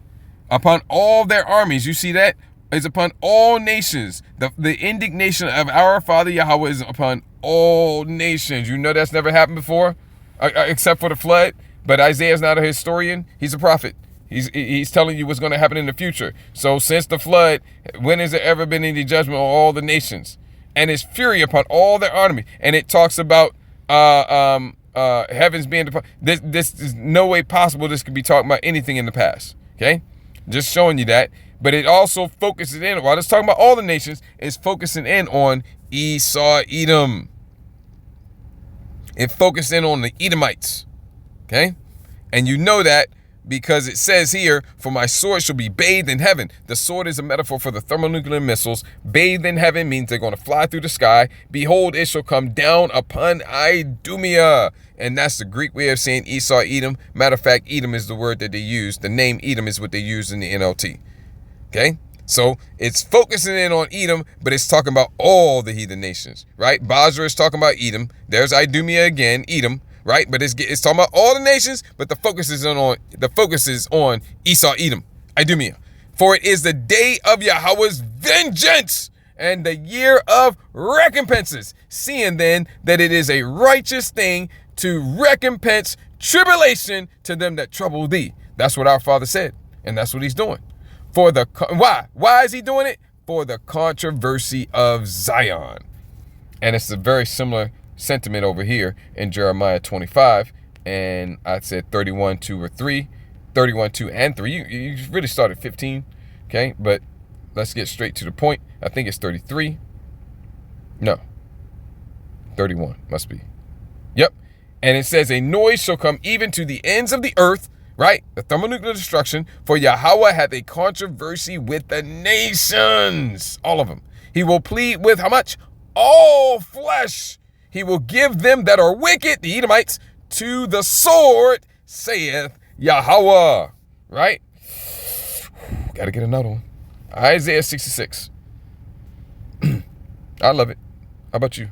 Upon all their armies. You see that? It's upon all nations. The indignation of our Father Yahweh is upon all nations. You know that's never happened before, except for the flood. But Isaiah's not a historian. He's a prophet. He's telling you what's going to happen in the future. So since the flood, when has there ever been any judgment on all the nations? And his fury upon all their army. And it talks about heavens being this is no way possible this could be talking about anything in the past. Okay? Just showing you that. But it also focuses in, while it's talking about all the nations, it's focusing in on Esau, Edom. It focused in on the Edomites. Okay? And you know that because it says here, for my sword shall be bathed in heaven. The sword is a metaphor for the thermonuclear missiles. Bathed in heaven means they're going to fly through the sky. Behold, it shall come down upon Idumea. And that's the Greek way of saying Esau, Edom. Matter of fact, Edom is the word that they use. The name Edom is what they use in the NLT. Okay? So it's focusing in on Edom, but it's talking about all the heathen nations, right? Basra is talking about Edom. There's Idumea again, Edom. Right, but it's talking about all the nations, but the focus is on Esau, Edom, Idumea. For it is the day of Yahweh's vengeance and the year of recompenses. Seeing then that it is a righteous thing to recompense tribulation to them that trouble thee. That's what our Father said, and that's what he's doing. Why is he doing it? For the controversy of Zion. And it's a very similar sentiment over here in Jeremiah 25, and I said 31, 2 or 3, 31, 2 and 3. You really started 15, okay? But let's get straight to the point. I think it's 33. No, 31 must be. Yep. And it says, a noise shall come even to the ends of the earth, right? The thermonuclear destruction, for Yahweh hath a controversy with the nations, all of them. He will plead with how much? All flesh. He will give them that are wicked, the Edomites, to the sword, saith Yahweh. Right? Got to get another one. Isaiah 66. I love it. How about you?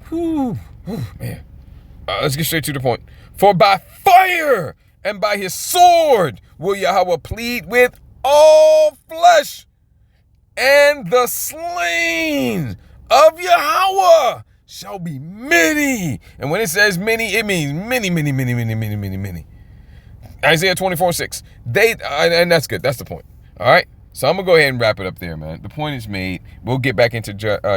Whew, man. Let's get straight to the point. For by fire and by his sword will Yahweh plead with all flesh, and the slain of Yahweh shall be many. And when it says many, it means many, many, many, many, many, many, many. Isaiah 24:6. And that's good. That's the point. All right. So I'm going to go ahead and wrap it up there, man. The point is made. We'll get back into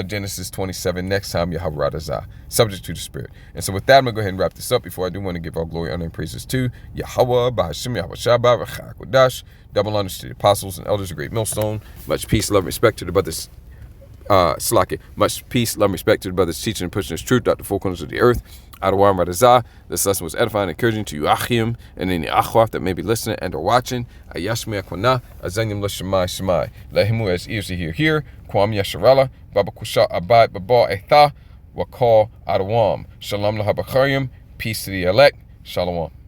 Genesis 27 next time, Yahweh Razah, subject to the Spirit. And so with that, I'm going to go ahead and wrap this up. Before I do want to give all glory, honor, and praises to Yahweh, Bahashim, Yahweh Shabbat, Rachak, Wadash, double honors to the apostles and elders of Great Millstone. Much peace, love, and respect to the brothers Slaki. Much peace, love, and respect to the brothers teaching and pushing this truth out the four corners of the earth. Adawar Radazah. This lesson was edifying and encouraging to you, Achim, and any Achwaf that may be listening and or watching. Ayashmi Akwana, Azanyam Lashamai Shemai. Let him who has ears to hear. Kwam Yasharala, Baba Kusha Abad Baba Etha, Wakal Adawam. Shalom Lahabachayim. Peace to the elect. Shalom.